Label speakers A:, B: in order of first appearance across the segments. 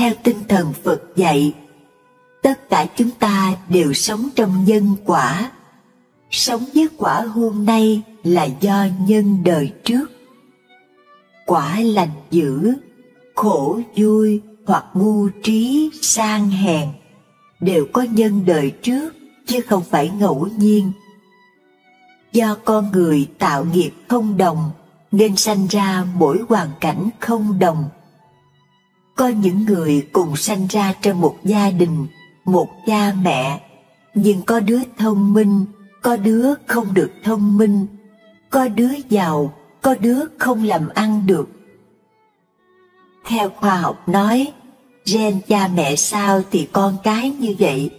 A: Theo tinh thần Phật dạy, tất cả chúng ta đều sống trong nhân quả. Sống với quả hôm nay là do nhân đời trước. Quả lành dữ, khổ vui hoặc ngu trí sang hèn đều có nhân đời trước, chứ không phải ngẫu nhiên. Do con người tạo nghiệp không đồng nên sanh ra mỗi hoàn cảnh không đồng. Có những người cùng sanh ra trong một gia đình, một cha mẹ, nhưng có đứa thông minh, có đứa không được thông minh, có đứa giàu, có đứa không làm ăn được. Theo khoa học nói, gen cha mẹ sao thì con cái như vậy.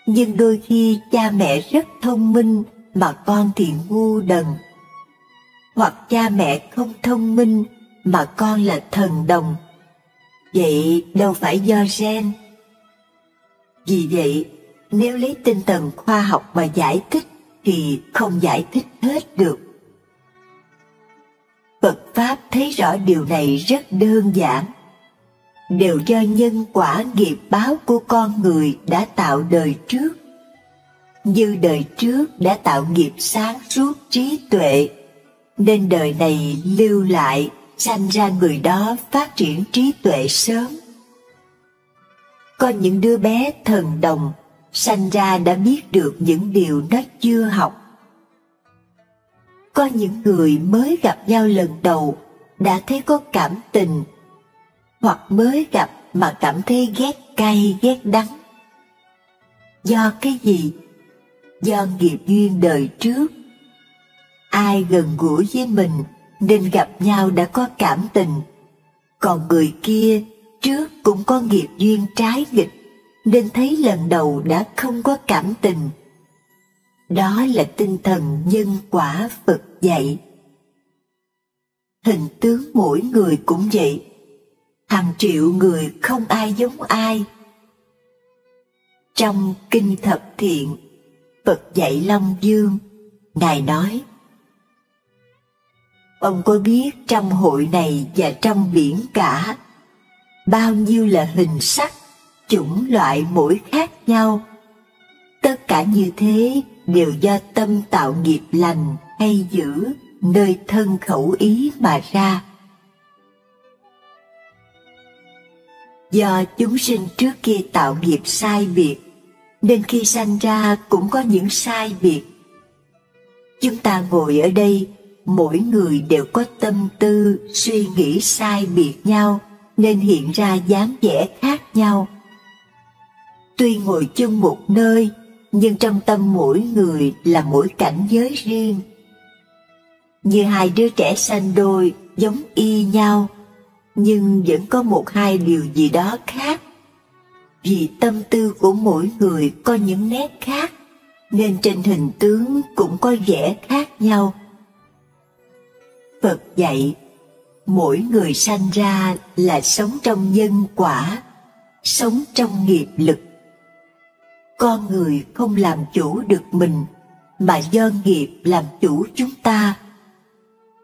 A: Nhưng đôi khi cha mẹ rất thông minh mà con thì ngu đần. Hoặc cha mẹ không thông minh mà con là thần đồng. Vậy đâu phải do gen. Vì vậy, nếu lấy tinh thần khoa học mà giải thích thì không giải thích hết được. Phật Pháp thấy rõ điều này rất đơn giản. Đều do nhân quả nghiệp báo của con người đã tạo đời trước. Như đời trước đã tạo nghiệp sáng suốt trí tuệ, nên đời này lưu lại, sanh ra người đó phát triển trí tuệ sớm. Có những đứa bé thần đồng, sanh ra đã biết được những điều nó chưa học. Có những người mới gặp nhau lần đầu đã thấy có cảm tình, hoặc mới gặp mà cảm thấy ghét cay ghét đắng. Do cái gì? Do nghiệp duyên đời trước. Ai gần gũi với mình nên gặp nhau đã có cảm tình, còn người kia trước cũng có nghiệp duyên trái nghịch nên thấy lần đầu đã không có cảm tình. Đó là tinh thần nhân quả Phật dạy. Hình tướng mỗi người cũng vậy, hàng triệu người không ai giống ai. Trong Kinh Thập Thiện, Phật dạy Long Dương, Ngài nói: ông có biết trong hội này và trong biển cả, bao nhiêu là hình sắc, chủng loại mỗi khác nhau. Tất cả như thế đều do tâm tạo nghiệp lành hay dữ nơi thân khẩu ý mà ra. Do chúng sinh trước kia tạo nghiệp sai biệt, nên khi sanh ra cũng có những sai biệt. Chúng ta ngồi ở đây, mỗi người đều có tâm tư, suy nghĩ sai biệt nhau, nên hiện ra dáng vẻ khác nhau. Tuy ngồi chung một nơi, nhưng trong tâm mỗi người là mỗi cảnh giới riêng. Như hai đứa trẻ sanh đôi, giống y nhau, nhưng vẫn có một hai điều gì đó khác. Vì tâm tư của mỗi người có những nét khác, nên trên hình tướng cũng có vẻ khác nhau. Phật dạy, mỗi người sanh ra là sống trong nhân quả, sống trong nghiệp lực. Con người không làm chủ được mình, mà do nghiệp làm chủ chúng ta.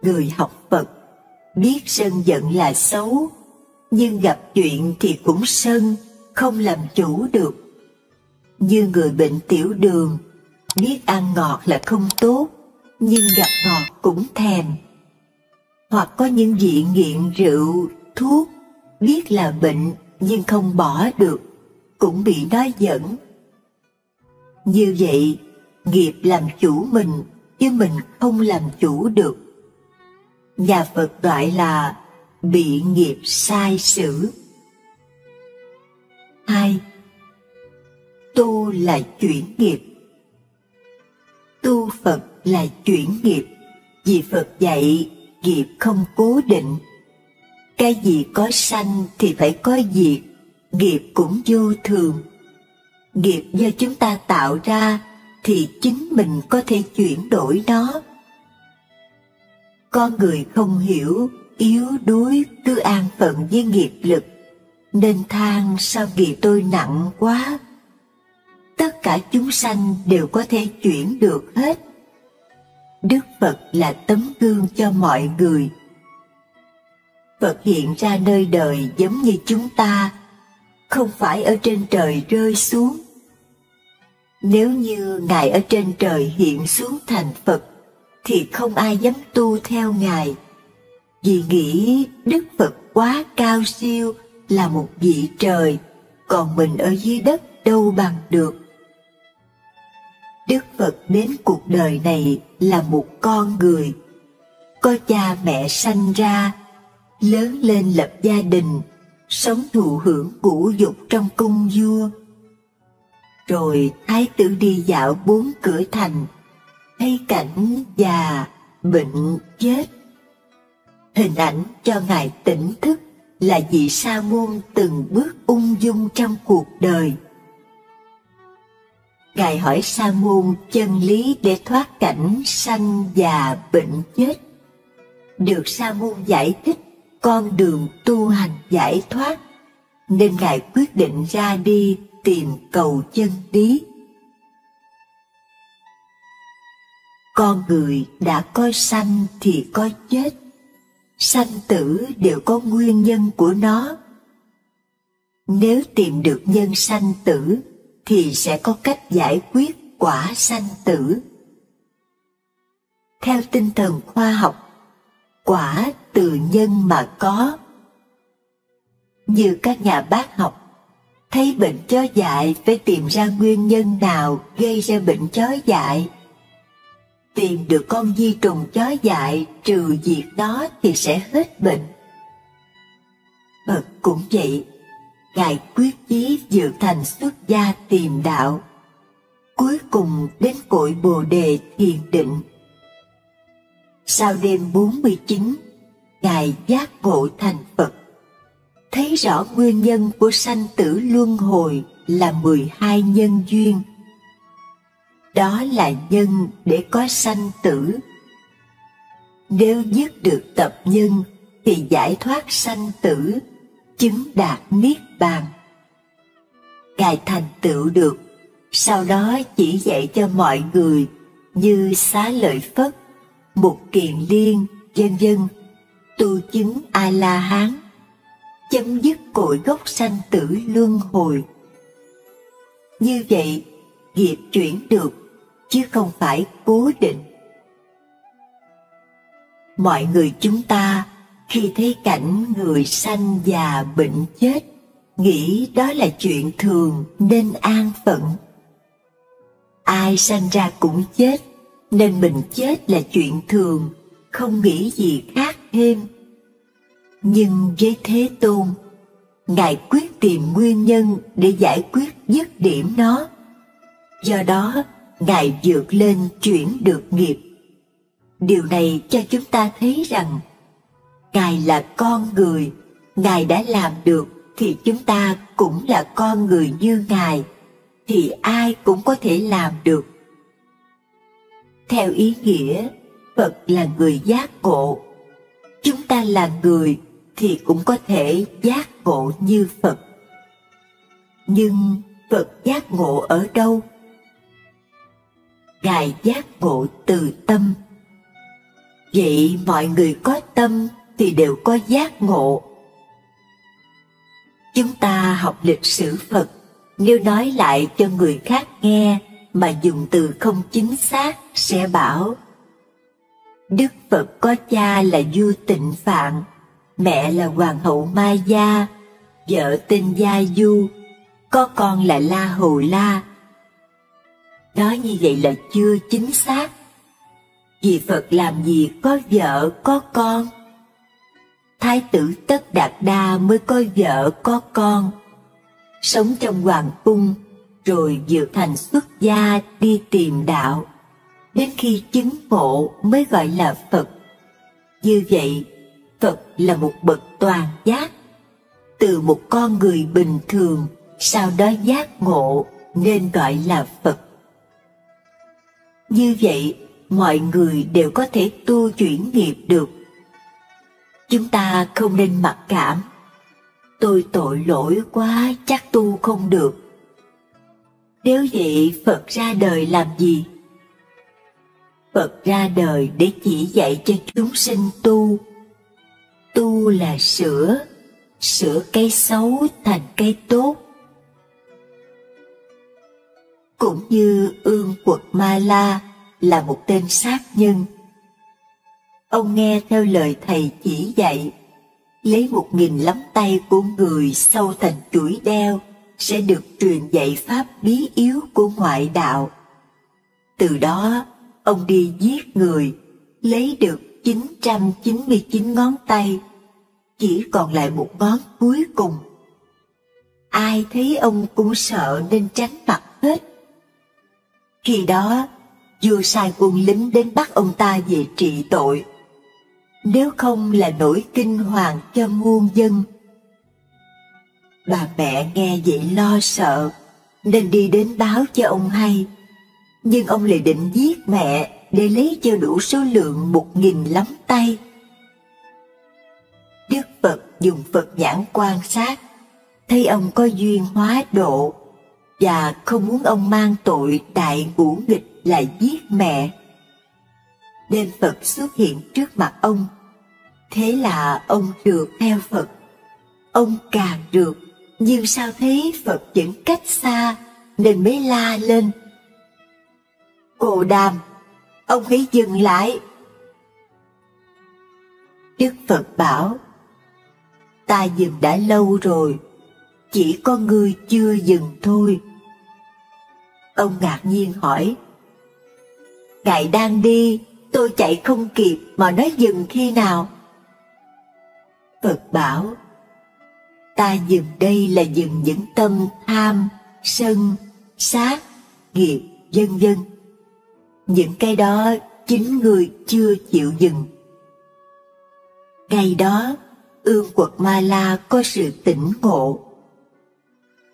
A: Người học Phật biết sân giận là xấu, nhưng gặp chuyện thì cũng sân, không làm chủ được. Như người bệnh tiểu đường, biết ăn ngọt là không tốt, nhưng gặp ngọt cũng thèm. Hoặc có những vị nghiện rượu, thuốc, biết là bệnh nhưng không bỏ được, cũng bị nó dẫn. Như vậy, nghiệp làm chủ mình, chứ mình không làm chủ được. Nhà Phật gọi là bị nghiệp sai sử. 2. Tu là chuyển nghiệp. Tu Phật là chuyển nghiệp, vì Phật dạy nghiệp không cố định. Cái gì có sanh thì phải có diệt, nghiệp cũng vô thường. Nghiệp do chúng ta tạo ra thì chính mình có thể chuyển đổi nó. Con người không hiểu, yếu đuối, cứ an phận với nghiệp lực, nên than sao nghiệp tôi nặng quá. Tất cả chúng sanh đều có thể chuyển được hết. Đức Phật là tấm gương cho mọi người. Phật hiện ra nơi đời giống như chúng ta, không phải ở trên trời rơi xuống. Nếu như Ngài ở trên trời hiện xuống thành Phật, thì không ai dám tu theo Ngài, vì nghĩ Đức Phật quá cao siêu, là một vị trời, còn mình ở dưới đất đâu bằng được. Đức Phật đến cuộc đời này là một con người, có cha mẹ sanh ra, lớn lên lập gia đình, sống thụ hưởng ngũ dục trong cung vua. Rồi thái tử đi dạo 4 cửa thành, thấy cảnh già, bệnh, chết. Hình ảnh cho Ngài tỉnh thức là vị Sa môn từng bước ung dung trong cuộc đời. Ngài hỏi Sa môn chân lý để thoát cảnh sanh già bệnh chết. Được Sa môn giải thích con đường tu hành giải thoát, nên Ngài quyết định ra đi tìm cầu chân lý. Con người đã có sanh thì có chết, sanh tử đều có nguyên nhân của nó. Nếu tìm được nhân sanh tử thì sẽ có cách giải quyết quả sanh tử. Theo tinh thần khoa học, quả từ nhân mà có. Như các nhà bác học, thấy bệnh chó dại phải tìm ra nguyên nhân nào gây ra bệnh chó dại. Tìm được con vi trùng chó dại, trừ diệt nó thì sẽ hết bệnh. Phật cũng vậy, Ngài quyết chí vượt thành xuất gia tìm đạo, cuối cùng đến cội Bồ Đề thiền định. Sau đêm 49, Ngài giác ngộ thành Phật, thấy rõ nguyên nhân của sanh tử luân hồi là 12 nhân duyên. Đó là nhân để có sanh tử. Nếu dứt được tập nhân thì giải thoát sanh tử, chứng đạt niết bàn. Ngài thành tựu được, sau đó chỉ dạy cho mọi người như Xá Lợi Phất, Mục Kiền Liên, vân vân, tu chứng A-la-hán, chấm dứt cội gốc sanh tử luân hồi. Như vậy, nghiệp chuyển được, chứ không phải cố định. Mọi người chúng ta khi thấy cảnh người sanh già bệnh chết, nghĩ đó là chuyện thường nên an phận. Ai sanh ra cũng chết, nên mình chết là chuyện thường, không nghĩ gì khác thêm. Nhưng với Thế Tôn, Ngài quyết tìm nguyên nhân để giải quyết dứt điểm nó. Do đó, Ngài vượt lên chuyển được nghiệp. Điều này cho chúng ta thấy rằng, Ngài là con người, Ngài đã làm được, thì chúng ta cũng là con người như Ngài, thì ai cũng có thể làm được. Theo ý nghĩa, Phật là người giác ngộ. Chúng ta là người thì cũng có thể giác ngộ như Phật. Nhưng Phật giác ngộ ở đâu? Ngài giác ngộ từ tâm. Vậy mọi người có tâm thì đều có giác ngộ. Chúng ta học lịch sử Phật, nếu nói lại cho người khác nghe mà dùng từ không chính xác sẽ bảo: Đức Phật có cha là vua Tịnh Phạn, mẹ là hoàng hậu Mai Gia, vợ tên Gia Du, có con là La Hầu La. Nói như vậy là chưa chính xác. Vì Phật làm gì có vợ có con. Thái tử Tất Đạt Đa mới có vợ có con, sống trong hoàng cung, rồi vượt thành xuất gia đi tìm đạo. Đến khi chứng ngộ mới gọi là Phật. Như vậy, Phật là một bậc toàn giác. Từ một con người bình thường, sau đó giác ngộ nên gọi là Phật. Như vậy, mọi người đều có thể tu chuyển nghiệp được. Chúng ta không nên mặc cảm: tôi tội lỗi quá, chắc tu không được. Nếu vậy, Phật ra đời làm gì? Phật ra đời để chỉ dạy cho chúng sinh tu. Tu là sửa, sửa cái xấu thành cái tốt. Cũng như Ương Quật Ma La là một tên sát nhân. Ông nghe theo lời thầy chỉ dạy, lấy 1000 lắm tay của người sâu thành chuỗi đeo sẽ được truyền dạy pháp bí yếu của ngoại đạo. Từ đó, ông đi giết người, lấy được 999 ngón tay, chỉ còn lại một ngón cuối cùng. Ai thấy ông cũng sợ nên tránh mặt hết. Khi đó, vua sai quân lính đến bắt ông ta về trị tội, nếu không là nổi kinh hoàng cho muôn dân. Bà mẹ nghe vậy lo sợ, nên đi đến báo cho ông hay. Nhưng ông lại định giết mẹ để lấy cho đủ số lượng 1000 lắm tay. Đức Phật dùng Phật nhãn quan sát, thấy ông có duyên hóa độ, và không muốn ông mang tội đại ngũ nghịch là giết mẹ. Nên Phật xuất hiện trước mặt ông. Thế là ông rượt theo Phật. Ông càng rượt, nhưng sao thấy Phật vẫn cách xa, nên mới la lên: Cô Đàm, ông hãy dừng lại. Đức Phật bảo: Ta dừng đã lâu rồi, chỉ có ngươi chưa dừng thôi. Ông ngạc nhiên hỏi: Ngài đang đi, tôi chạy không kịp mà nói dừng khi nào? Phật bảo: Ta dừng đây là dừng những tâm tham, sân, sát, nghiệp, vân vân. Những cái đó chính người chưa chịu dừng. Ngày đó, Ương Quật Ma La có sự tỉnh ngộ.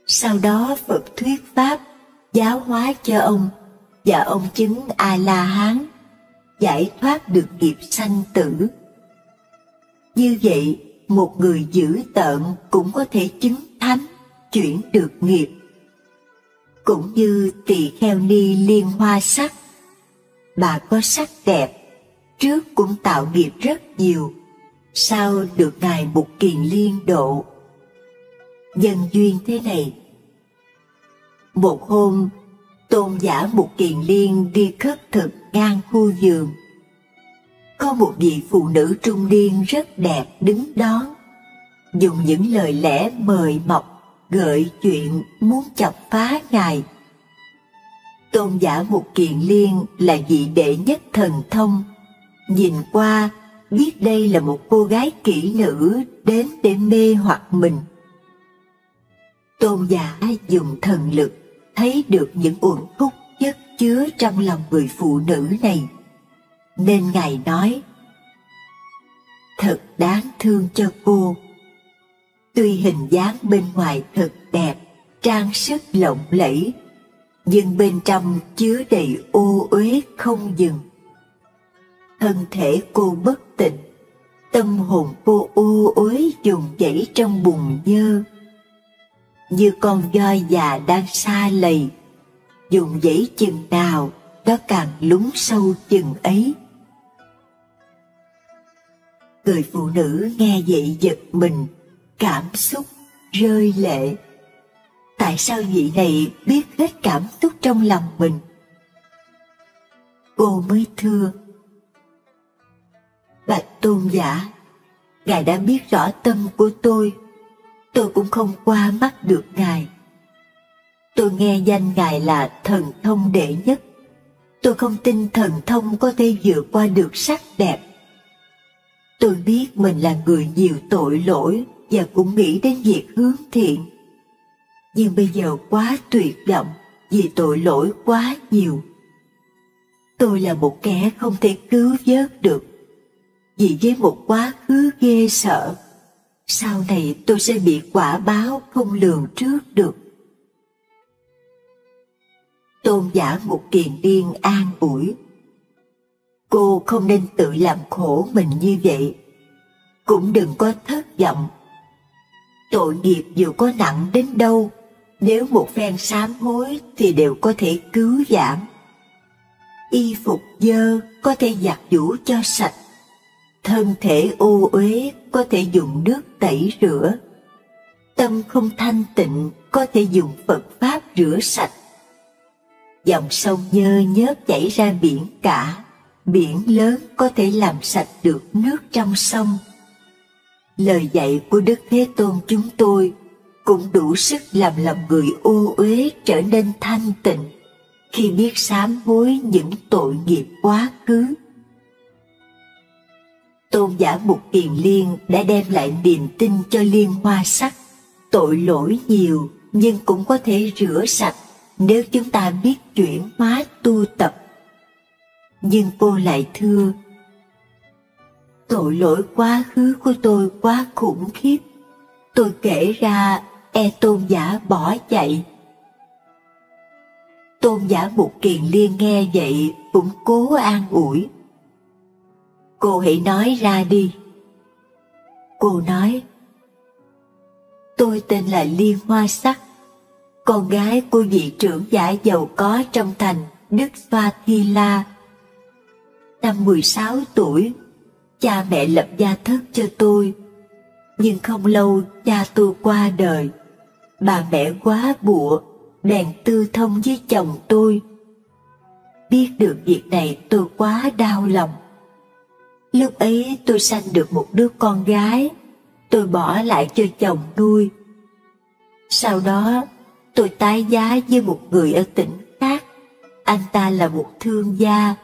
A: Sau đó Phật thuyết pháp, giáo hóa cho ông, và ông chứng A-la-hán, giải thoát được nghiệp sanh tử. Như vậy, một người dữ tợn cũng có thể chứng thánh, chuyển được nghiệp. Cũng như tỳ kheo ni Liên Hoa Sắc, bà có sắc đẹp, trước cũng tạo nghiệp rất nhiều, sau được Ngài Mục Kiền Liên độ. Nhân duyên thế này: một hôm, tôn giả Mục Kiền Liên đi khất thực ngang khu vườn. Có một vị phụ nữ trung niên rất đẹp đứng đón, dùng những lời lẽ mời mọc, gợi chuyện muốn chọc phá Ngài. Tôn giả Mục Kiền Liên là vị đệ nhất thần thông, nhìn qua biết đây là một cô gái kỹ nữ đến để mê hoặc mình. Tôn giả dùng thần lực thấy được những uẩn khúc chất chứa trong lòng người phụ nữ này, nên Ngài nói: Thật đáng thương cho cô. Tuy hình dáng bên ngoài thật đẹp, trang sức lộng lẫy, nhưng bên trong chứa đầy ô uế không dừng. Thân thể cô bất tịnh, tâm hồn cô ô uế dồn dẫy trong bùn nhơ, như con voi già đang sa lầy, dồn dẫy chừng nào nó càng lún sâu chừng ấy. Người phụ nữ nghe vậy giật mình, cảm xúc, rơi lệ. Tại sao vị này biết hết cảm xúc trong lòng mình? Cô mới thưa: Bạch tôn giả, Ngài đã biết rõ tâm của tôi cũng không qua mắt được Ngài. Tôi nghe danh Ngài là thần thông đệ nhất, tôi không tin thần thông có thể vượt qua được sắc đẹp. Tôi biết mình là người nhiều tội lỗi và cũng nghĩ đến việc hướng thiện. Nhưng bây giờ quá tuyệt vọng vì tội lỗi quá nhiều. Tôi là một kẻ không thể cứu vớt được, vì với một quá khứ ghê sợ, sau này tôi sẽ bị quả báo không lường trước được. Tôn giả Mục Kiền Liên an ủi: Cô không nên tự làm khổ mình như vậy, cũng đừng có thất vọng. Tội nghiệp dù có nặng đến đâu, nếu một phen sám hối thì đều có thể cứu vãn. Y phục dơ có thể giặt giũ cho sạch, thân thể ô uế có thể dùng nước tẩy rửa. Tâm không thanh tịnh có thể dùng Phật Pháp rửa sạch. Dòng sông nhơ nhớp chảy ra biển cả, biển lớn có thể làm sạch được nước trong sông. Lời dạy của Đức Thế Tôn chúng tôi cũng đủ sức làm lòng người ô uế trở nên thanh tịnh khi biết sám hối những tội nghiệp quá khứ. Tôn giả Mục Kiền Liên đã đem lại niềm tin cho Liên Hoa Sắc. Tội lỗi nhiều nhưng cũng có thể rửa sạch nếu chúng ta biết chuyển hóa tu tập. Nhưng cô lại thưa, tội lỗi quá khứ của tôi quá khủng khiếp. Tôi kể ra e tôn giả bỏ chạy. Tôn giả Mục Kiền Liên nghe vậy cũng cố an ủi. Cô hãy nói ra đi. Cô nói, tôi tên là Liên Hoa Sắc, con gái của vị trưởng giả giàu có trong thành Đức Xoa Thi La. Năm 16 tuổi, cha mẹ lập gia thất cho tôi, nhưng không lâu cha tôi qua đời. Bà mẹ quá bụa, bèn tư thông với chồng tôi. Biết được việc này tôi quá đau lòng. Lúc ấy tôi sanh được một đứa con gái, tôi bỏ lại cho chồng nuôi. Sau đó tôi tái giá với một người ở tỉnh khác. Anh ta là một thương gia.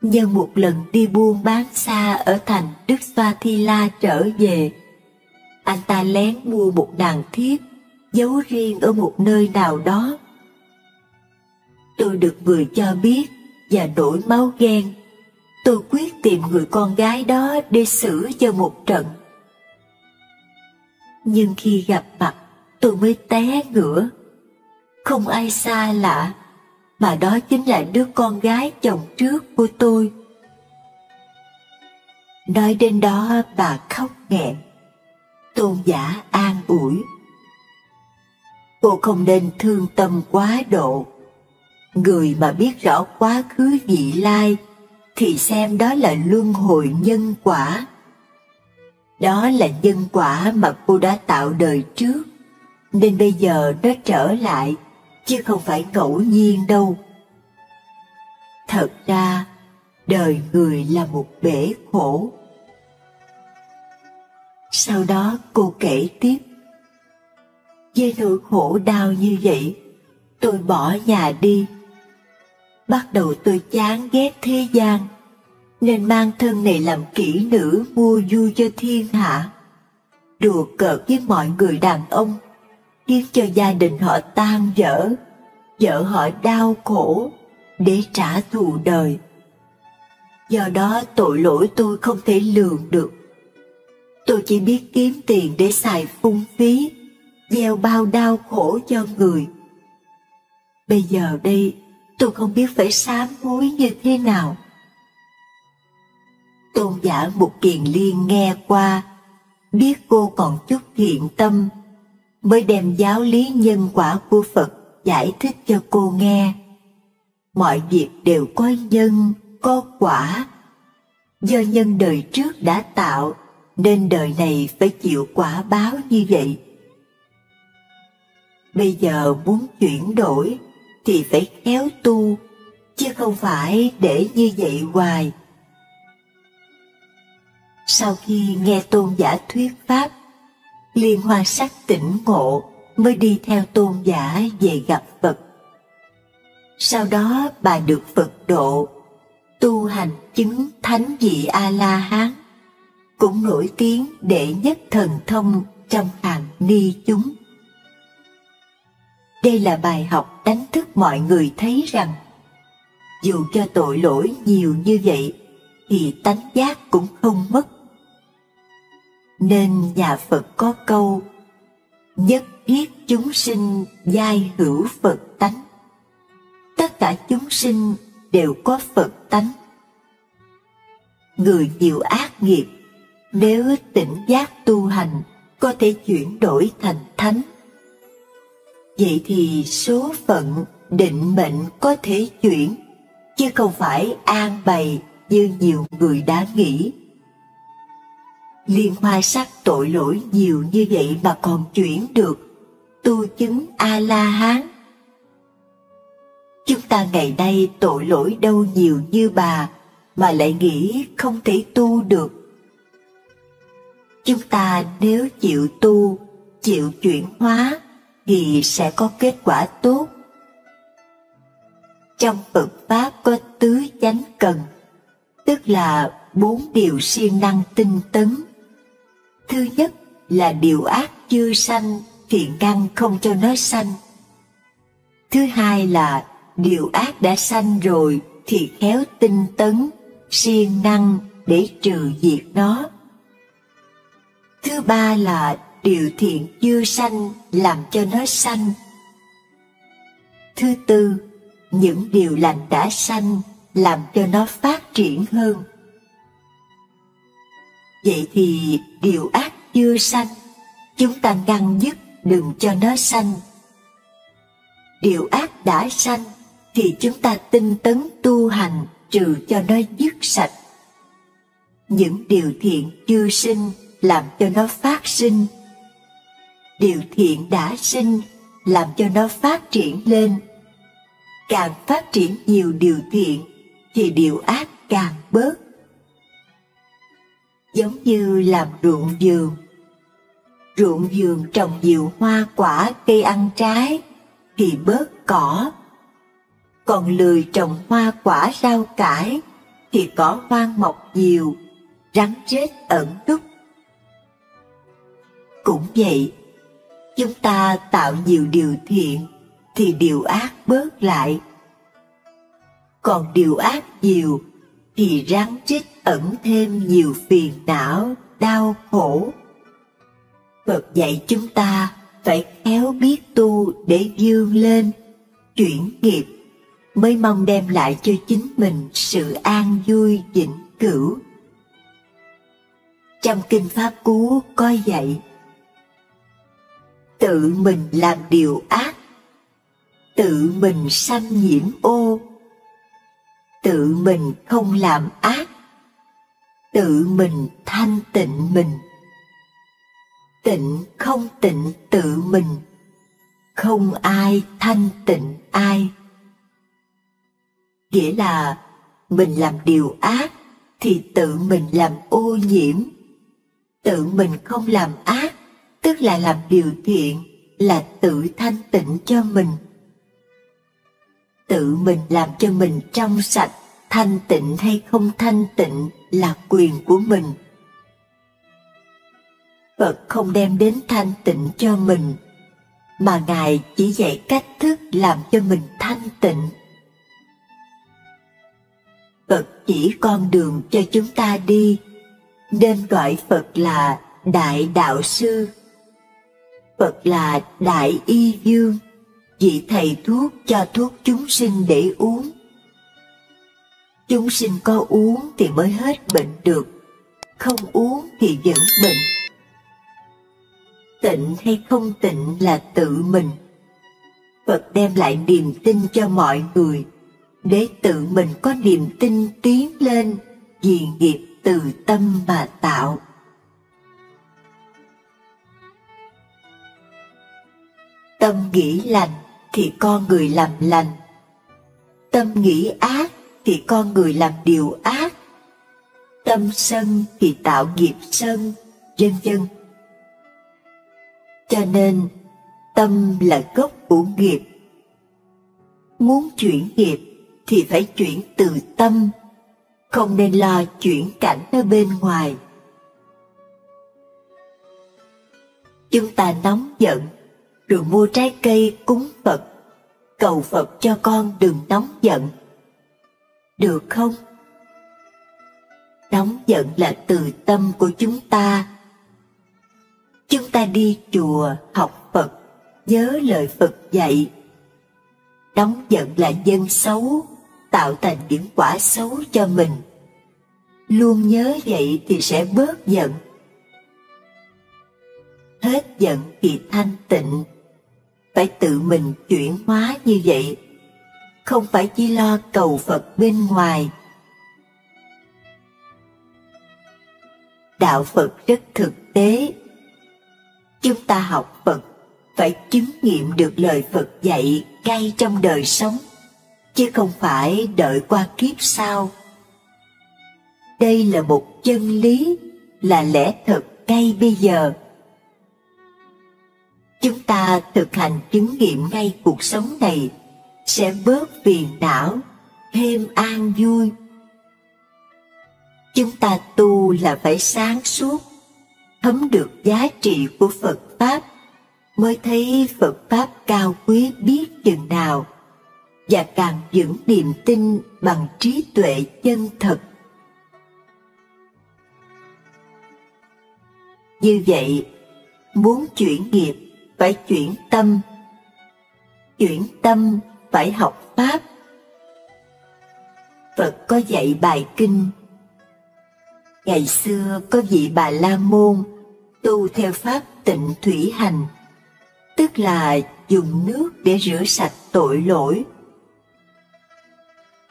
A: Nhân một lần đi buôn bán xa ở thành Đức Xoa Thi La trở về, anh ta lén mua một nàng thiếp giấu riêng ở một nơi nào đó. Tôi được người cho biết và nổi máu ghen. Tôi quyết tìm người con gái đó để xử cho một trận. Nhưng khi gặp mặt, tôi mới té ngửa. Không ai xa lạ, mà đó chính là đứa con gái chồng trước của tôi. Nói đến đó bà khóc nghẹn. Tôn giả an ủi, cô không nên thương tâm quá độ. Người mà biết rõ quá khứ vị lai thì xem đó là luân hồi nhân quả. Đó là nhân quả mà cô đã tạo đời trước, nên bây giờ nó trở lại, chứ không phải ngẫu nhiên đâu. Thật ra, đời người là một bể khổ. Sau đó cô kể tiếp, với nỗi khổ đau như vậy, tôi bỏ nhà đi. Bắt đầu tôi chán ghét thế gian, nên mang thân này làm kỹ nữ mua vui cho thiên hạ, đùa cợt với mọi người đàn ông, khiến cho gia đình họ tan vỡ, vợ họ đau khổ để trả thù đời. Do đó tội lỗi tôi không thể lường được. Tôi chỉ biết kiếm tiền để xài phung phí, gieo bao đau khổ cho người. Bây giờ đây tôi không biết phải sám hối như thế nào. Tôn giả Mục Kiền Liên nghe qua, biết cô còn chút thiện tâm, mới đem giáo lý nhân quả của Phật giải thích cho cô nghe. Mọi việc đều có nhân, có quả. Do nhân đời trước đã tạo, nên đời này phải chịu quả báo như vậy. Bây giờ muốn chuyển đổi thì phải khéo tu, chứ không phải để như vậy hoài. Sau khi nghe tôn giả thuyết pháp, Liên Hoa Sắc tỉnh ngộ, mới đi theo tôn giả về gặp Phật. Sau đó bà được Phật độ, tu hành chứng thánh vị A-la-hán, cũng nổi tiếng đệ nhất thần thông trong hàng ni chúng. Đây là bài học đánh thức mọi người thấy rằng, dù cho tội lỗi nhiều như vậy, thì tánh giác cũng không mất. Nên nhà Phật có câu, nhất thiết chúng sinh giai hữu Phật tánh. Tất cả chúng sinh đều có Phật tánh. Người nhiều ác nghiệp, nếu tỉnh giác tu hành, có thể chuyển đổi thành thánh. Vậy thì số phận, định mệnh có thể chuyển, chứ không phải an bày như nhiều người đã nghĩ. Liên Hoa Sắc tội lỗi nhiều như vậy mà còn chuyển được, tu chứng A-la-hán. Chúng ta ngày nay tội lỗi đâu nhiều như bà mà lại nghĩ không thể tu được. Chúng ta nếu chịu tu, chịu chuyển hóa thì sẽ có kết quả tốt. Trong Phật Pháp có tứ chánh cần, tức là 4 điều siêng năng tinh tấn. Thứ nhất là điều ác chưa sanh thì ngăn không cho nó sanh. Thứ hai là điều ác đã sanh rồi thì khéo tinh tấn, siêng năng để trừ diệt nó. Thứ ba là điều thiện chưa sanh làm cho nó sanh. Thứ tư, những điều lành đã sanh làm cho nó phát triển hơn. Vậy thì điều ác chưa sanh, chúng ta ngăn dứt đừng cho nó sanh. Điều ác đã sanh thì chúng ta tinh tấn tu hành trừ cho nó dứt sạch. Những điều thiện chưa sinh làm cho nó phát sinh. Điều thiện đã sinh làm cho nó phát triển lên. Càng phát triển nhiều điều thiện thì điều ác càng bớt. Giống như làm ruộng vườn. Ruộng vườn trồng nhiều hoa quả cây ăn trái thì bớt cỏ. Còn lười trồng hoa quả rau cải thì cỏ hoang mọc nhiều, rắn rết ẩn núp. Cũng vậy, chúng ta tạo nhiều điều thiện thì điều ác bớt lại. Còn điều ác nhiều thì rắn rít ẩn thêm nhiều phiền não, đau khổ. Phật dạy chúng ta phải khéo biết tu để vươn lên, chuyển nghiệp, mới mong đem lại cho chính mình sự an vui vĩnh cửu. Trong Kinh Pháp Cú có dạy: tự mình làm điều ác, tự mình sanh nhiễm ô. Tự mình không làm ác, tự mình thanh tịnh mình. Tịnh không tịnh tự mình, không ai thanh tịnh ai. Nghĩa là mình làm điều ác thì tự mình làm ô nhiễm. Tự mình không làm ác, tức là làm điều thiện, là tự thanh tịnh cho mình. Tự mình làm cho mình trong sạch, thanh tịnh hay không thanh tịnh là quyền của mình. Phật không đem đến thanh tịnh cho mình, mà Ngài chỉ dạy cách thức làm cho mình thanh tịnh. Phật chỉ con đường cho chúng ta đi, nên gọi Phật là Đại Đạo Sư. Phật là Đại Y Dương, vị thầy thuốc cho thuốc chúng sinh để uống. Chúng sinh có uống thì mới hết bệnh được, không uống thì vẫn bệnh. Tịnh hay không tịnh là tự mình. Phật đem lại niềm tin cho mọi người, để tự mình có niềm tin tiến lên, vì nghiệp từ tâm mà tạo. Tâm nghĩ lành thì con người làm lành, tâm nghĩ ác thì con người làm điều ác, tâm sân thì tạo nghiệp sân, vân vân. Cho nên tâm là gốc của nghiệp. Muốn chuyển nghiệp thì phải chuyển từ tâm, không nên lo chuyển cảnh ở bên ngoài. Chúng ta nóng giận rồi mua trái cây cúng Phật, cầu Phật cho con đừng nóng giận. Được không? Nóng giận là từ tâm của chúng ta. Chúng ta đi chùa học Phật, nhớ lời Phật dạy. Nóng giận là nhân xấu, tạo thành những quả xấu cho mình. Luôn nhớ vậy thì sẽ bớt giận. Hết giận thì thanh tịnh. Phải tự mình chuyển hóa như vậy, không phải chỉ lo cầu Phật bên ngoài. đạo Phật rất thực tế. Chúng ta học Phật phải chứng nghiệm được lời Phật dạy ngay trong đời sống, chứ không phải đợi qua kiếp sau. Đây là một chân lý, là lẽ thật ngay bây giờ. Chúng ta thực hành chứng nghiệm ngay cuộc sống này sẽ bớt phiền não, thêm an vui. Chúng ta tu là phải sáng suốt, thấm được giá trị của Phật Pháp, mới thấy Phật Pháp cao quý biết chừng nào, và càng vững niềm tin bằng trí tuệ chân thật. Như vậy, muốn chuyển nghiệp phải chuyển tâm phải học Pháp. Phật có dạy bài kinh. Ngày xưa có vị Bà La Môn tu theo pháp Tịnh Thủy Hành, tức là dùng nước để rửa sạch tội lỗi.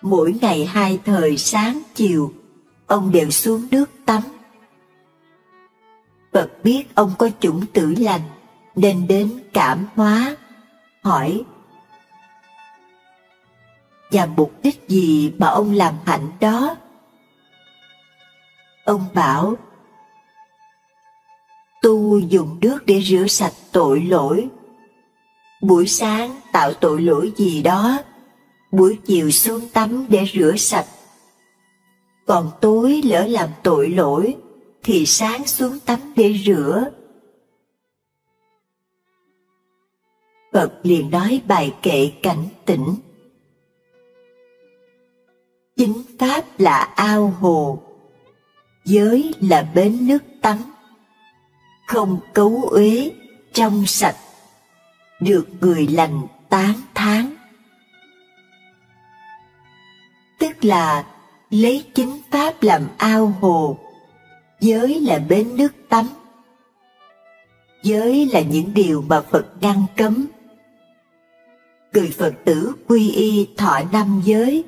A: Mỗi ngày 2 thời sáng chiều, ông đều xuống nước tắm. Phật biết ông có chủng tử lành, nên đến cảm hóa, hỏi: và mục đích gì mà ông làm hạnh đó? Ông bảo: tu dùng nước để rửa sạch tội lỗi. Buổi sáng tạo tội lỗi gì đó, buổi chiều xuống tắm để rửa sạch. Còn tối lỡ làm tội lỗi, thì sáng xuống tắm để rửa. Phật liền nói bài kệ cảnh tỉnh: chính pháp là ao hồ, giới là bến nước tắm. Không cấu uế, trong sạch, được người lành tán thán. Tức là lấy chính pháp làm ao hồ, giới là bến nước tắm. Giới là những điều mà Phật ngăn cấm. Người Phật tử quy y thọ 5 giới,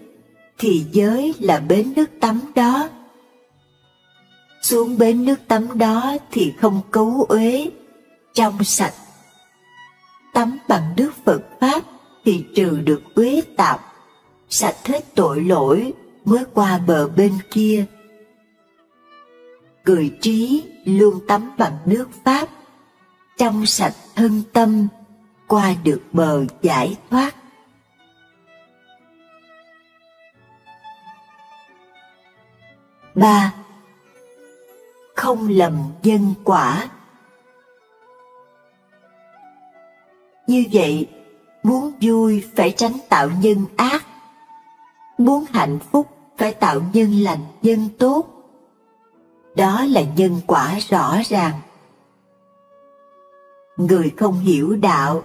A: thì giới là bến nước tắm đó. Xuống bến nước tắm đó thì không cấu uế, trong sạch. Tắm bằng nước Phật Pháp thì trừ được uế tạp, sạch hết tội lỗi mới qua bờ bên kia. Người trí luôn tắm bằng nước Pháp, trong sạch thân tâm, qua được bờ giải thoát. Ba, không lầm nhân quả. Như vậy, muốn vui phải tránh tạo nhân ác, muốn hạnh phúc phải tạo nhân lành nhân tốt. Đó là nhân quả rõ ràng. Người không hiểu đạo,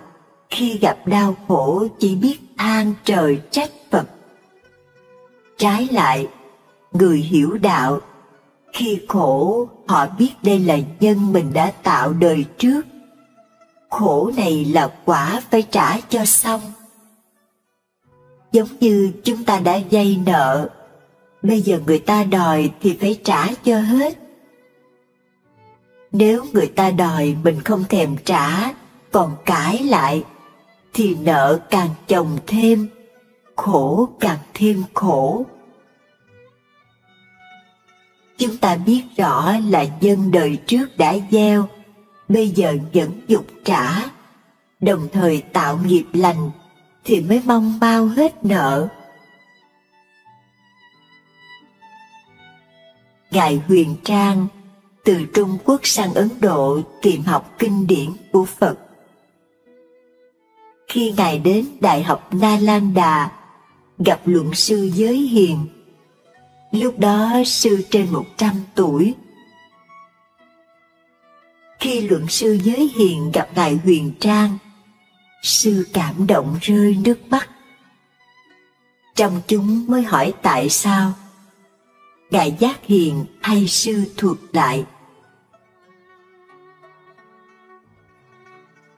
A: khi gặp đau khổ chỉ biết than trời trách Phật. Trái lại, người hiểu đạo, khi khổ họ biết đây là nhân mình đã tạo đời trước. Khổ này là quả phải trả cho xong. Giống như chúng ta đã vay nợ, bây giờ người ta đòi thì phải trả cho hết. Nếu người ta đòi mình không thèm trả, còn cãi lại, thì nợ càng chồng thêm, khổ càng thêm khổ. Chúng ta biết rõ là nhân đời trước đã gieo, bây giờ vẫn dục trả, đồng thời tạo nghiệp lành, thì mới mong bao hết nợ. Ngài Huyền Trang từ Trung Quốc sang Ấn Độ tìm học kinh điển của Phật. Khi Ngài đến Đại học Nalanda, gặp luận sư Giới Hiền. Lúc đó sư trên 100 tuổi. Khi luận sư Giới Hiền gặp Ngài Huyền Trang, sư cảm động rơi nước mắt. Trong chúng mới hỏi tại sao. Ngài Giác Hiền thay sư thuật lại.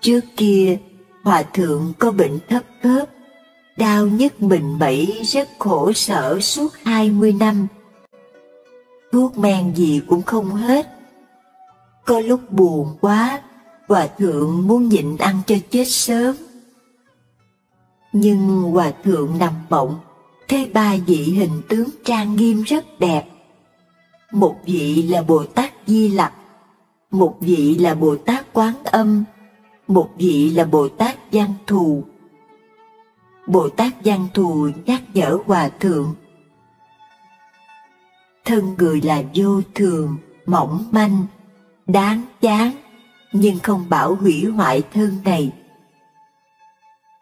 A: Trước kia, Hòa Thượng có bệnh thấp khớp, đau nhức mình mẩy rất khổ sở suốt 20 năm. Thuốc men gì cũng không hết, Có lúc buồn quá, Hòa thượng muốn nhịn ăn cho chết sớm. Nhưng Hòa thượng nằm mộng, thấy ba vị hình tướng trang nghiêm rất đẹp. Một vị là Bồ Tát Di Lặc, một vị là Bồ Tát Quán Âm, một vị là Bồ Tát Văn Thù. Bồ Tát Văn Thù nhắc nhở Hòa thượng: thân người là vô thường, mỏng manh, đáng chán, nhưng không bảo hủy hoại thân này.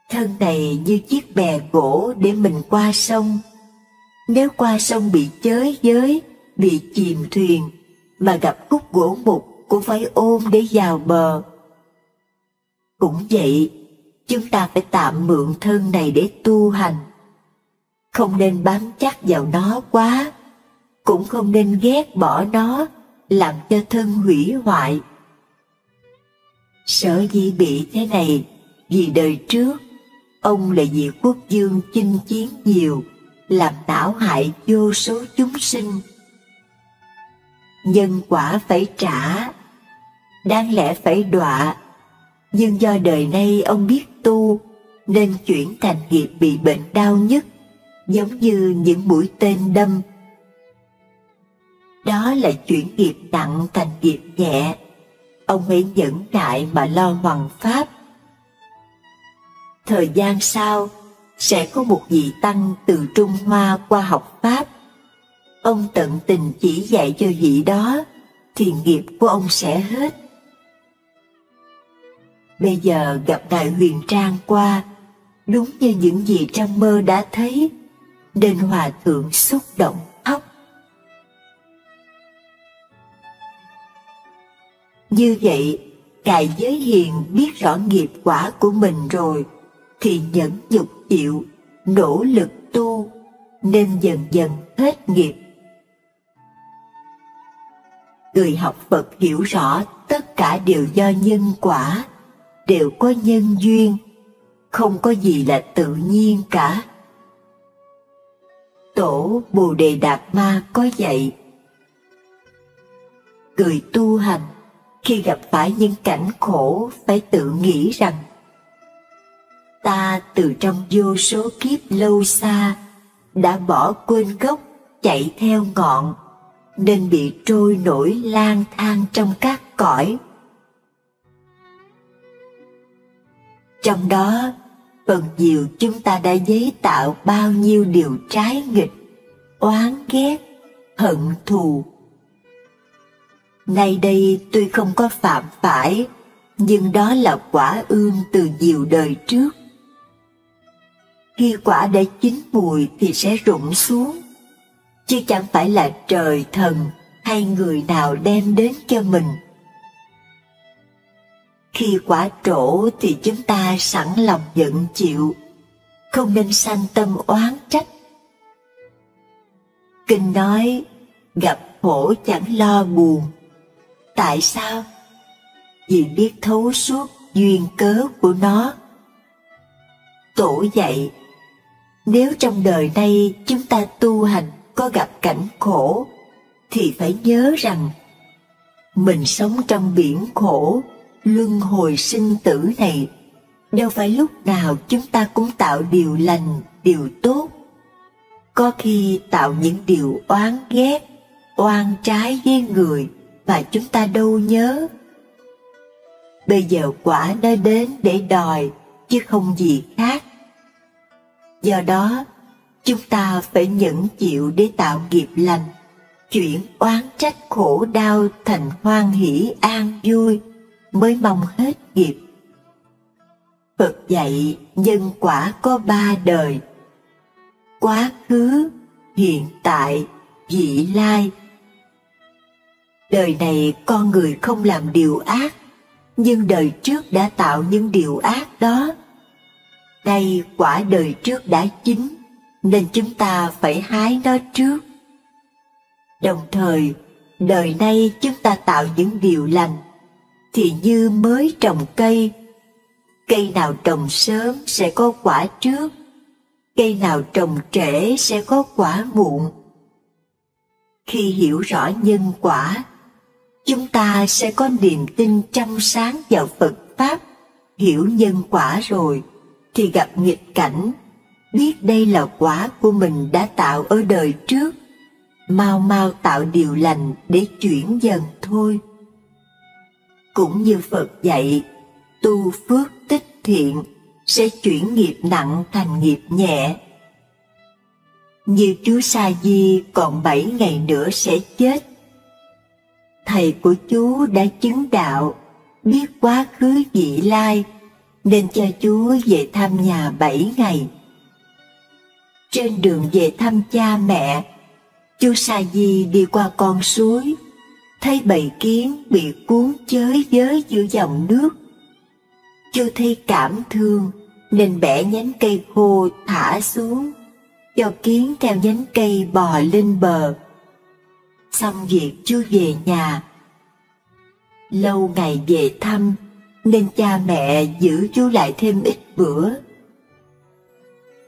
A: Thân này như chiếc bè gỗ để mình qua sông. Nếu qua sông bị chới giới, bị chìm thuyền, mà gặp khúc gỗ mục cũng phải ôm để vào bờ. Cũng vậy, chúng ta phải tạm mượn thân này để tu hành. Không nên bám chắc vào nó quá, cũng không nên ghét bỏ nó, làm cho thân hủy hoại. Sở dĩ bị thế này, vì đời trước, ông là vị quốc vương chinh chiến nhiều, làm não hại vô số chúng sinh. Nhân quả phải trả, đáng lẽ phải đọa, nhưng do đời nay ông biết tu, nên chuyển thành nghiệp bị bệnh đau nhức, giống như những mũi tên đâm. Đó là chuyển nghiệp nặng thành nghiệp nhẹ. Ông hãy nhẫn nại mà lo hoằng pháp. Thời gian sau, sẽ có một vị tăng từ Trung Hoa qua học pháp. Ông tận tình chỉ dạy cho vị đó, thì nghiệp của ông sẽ hết. Bây giờ gặp Ngài Huyền Trang qua, đúng như những gì trong mơ đã thấy, nên Hòa thượng xúc động khóc. Như vậy, Ngài Giới Hiền biết rõ nghiệp quả của mình rồi, thì nhẫn nhục chịu, nỗ lực tu, nên dần dần hết nghiệp. Người học Phật hiểu rõ tất cả đều do nhân quả, đều có nhân duyên, không có gì là tự nhiên cả. Tổ Bồ Đề Đạt Ma có dạy: người tu hành khi gặp phải những cảnh khổ phải tự nghĩ rằng ta từ trong vô số kiếp lâu xa đã bỏ quên gốc, chạy theo ngọn, nên bị trôi nổi lang thang trong các cõi. Trong đó, phần nhiều chúng ta đã giấy tạo bao nhiêu điều trái nghịch, oán ghét, hận thù. Nay đây tuy không có phạm phải, nhưng đó là quả ương từ nhiều đời trước. Khi quả đã chín mùi thì sẽ rụng xuống, chứ chẳng phải là trời thần hay người nào đem đến cho mình. Khi quả trổ thì chúng ta sẵn lòng nhận chịu, không nên sanh tâm oán trách. Kinh nói, gặp khổ chẳng lo buồn. Tại sao? Vì biết thấu suốt duyên cớ của nó. Tổ dạy, nếu trong đời này chúng ta tu hành có gặp cảnh khổ, thì phải nhớ rằng mình sống trong biển khổ, luân hồi sinh tử này, đâu phải lúc nào chúng ta cũng tạo điều lành, điều tốt. Có khi tạo những điều oán ghét, oan trái với người mà chúng ta đâu nhớ. Bây giờ quả đã đến để đòi, chứ không gì khác. Do đó, chúng ta phải nhẫn chịu để tạo nghiệp lành, chuyển oán trách khổ đau thành hoan hỷ an vui, mới mong hết nghiệp. Phật dạy nhân quả có 3 đời: quá khứ, hiện tại, vị lai. Đời này con người không làm điều ác, nhưng đời trước đã tạo những điều ác đó. Nay quả đời trước đã chín, nên chúng ta phải hái nó trước. Đồng thời, đời nay chúng ta tạo những điều lành, thì như mới trồng cây. Cây nào trồng sớm sẽ có quả trước, cây nào trồng trễ sẽ có quả muộn. Khi hiểu rõ nhân quả, chúng ta sẽ có niềm tin trong sáng vào Phật Pháp, hiểu nhân quả rồi, thì gặp nghịch cảnh, biết đây là quả của mình đã tạo ở đời trước, mau mau tạo điều lành để chuyển dần thôi. Cũng như Phật dạy, tu phước tích thiện sẽ chuyển nghiệp nặng thành nghiệp nhẹ. Như chú Sa Di còn 7 ngày nữa sẽ chết. Thầy của chú đã chứng đạo, biết quá khứ vị lai, nên cho chú về thăm nhà 7 ngày. Trên đường về thăm cha mẹ, chú Sa Di đi qua con suối, thấy bầy kiến bị cuốn chới với giữa dòng nước. Chú thấy cảm thương nên bẻ nhánh cây khô thả xuống, cho kiến theo nhánh cây bò lên bờ. Xong việc chú về nhà. Lâu ngày về thăm nên cha mẹ giữ chú lại thêm ít bữa.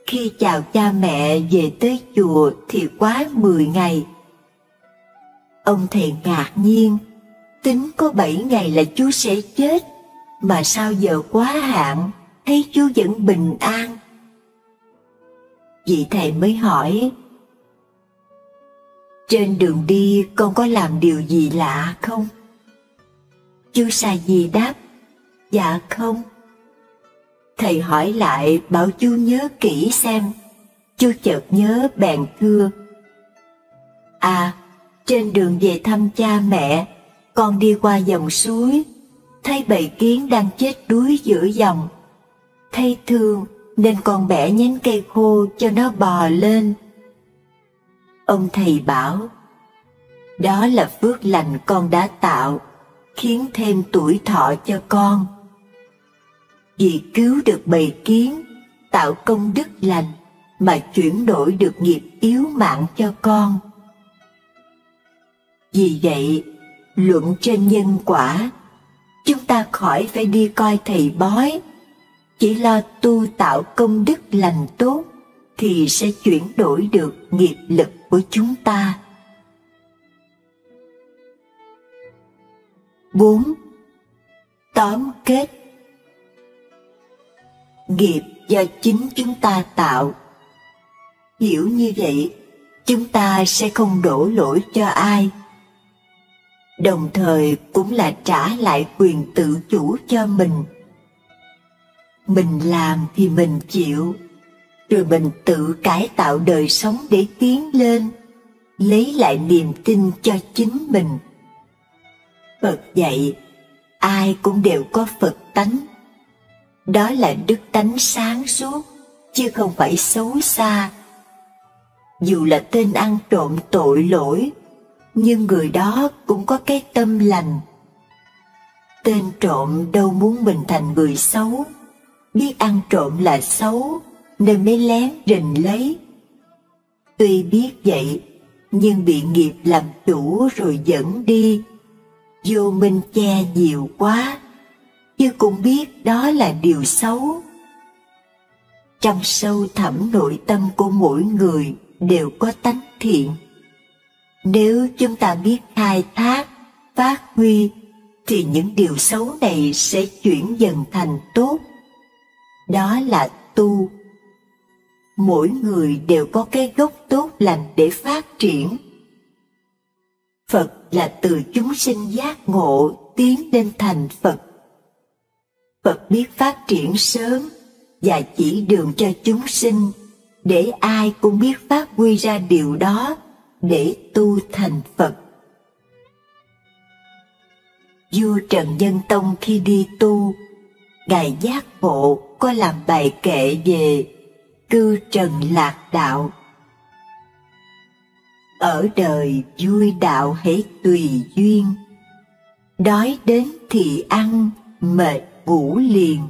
A: Khi chào cha mẹ về tới chùa thì quá 10 ngày. Ông thầy ngạc nhiên, tính có 7 ngày là chú sẽ chết, mà sao giờ quá hạn, thấy chú vẫn bình an. Vị thầy mới hỏi, trên đường đi con có làm điều gì lạ không? Chú Sa Di đáp, dạ không. Thầy hỏi lại bảo chú nhớ kỹ xem. Chú chợt nhớ bèn thưa, à, trên đường về thăm cha mẹ, con đi qua dòng suối, thấy bầy kiến đang chết đuối giữa dòng. Thấy thương nên con bẻ nhánh cây khô cho nó bò lên. Ông thầy bảo, đó là phước lành con đã tạo, khiến thêm tuổi thọ cho con. Vì cứu được bầy kiến, tạo công đức lành, mà chuyển đổi được nghiệp yếu mạng cho con. Vì vậy, luận trên nhân quả, chúng ta khỏi phải đi coi thầy bói, chỉ lo tu tạo công đức lành tốt thì sẽ chuyển đổi được nghiệp lực của chúng ta. 4. Tóm kết. Nghiệp do chính chúng ta tạo. Hiểu như vậy, chúng ta sẽ không đổ lỗi cho ai. Đồng thời cũng là trả lại quyền tự chủ cho mình. Mình làm thì mình chịu, rồi mình tự cải tạo đời sống để tiến lên, lấy lại niềm tin cho chính mình. Phật dạy, ai cũng đều có Phật tánh. Đó là đức tánh sáng suốt, chứ không phải xấu xa. Dù là tên ăn trộm tội lỗi, nhưng người đó cũng có cái tâm lành. Tên trộm đâu muốn mình thành người xấu, biết ăn trộm là xấu nên mới lén rình lấy. Tuy biết vậy, nhưng bị nghiệp làm chủ rồi dẫn đi. Vô minh che nhiều quá, chứ cũng biết đó là điều xấu. Trong sâu thẳm nội tâm của mỗi người đều có tánh thiện. Nếu chúng ta biết khai thác, phát huy, thì những điều xấu này sẽ chuyển dần thành tốt. Đó là tu. Mỗi người đều có cái gốc tốt lành để phát triển. Phật là từ chúng sinh giác ngộ tiến lên thành Phật. Phật biết phát triển sớm và chỉ đường cho chúng sinh, để ai cũng biết phát huy ra điều đó để tu thành Phật. Vua Trần Nhân Tông khi đi tu, Ngài giác ngộ có làm bài kệ về cư trần lạc đạo. Ở đời vui đạo hễ tùy duyên, đói đến thì ăn, mệt ngủ liền.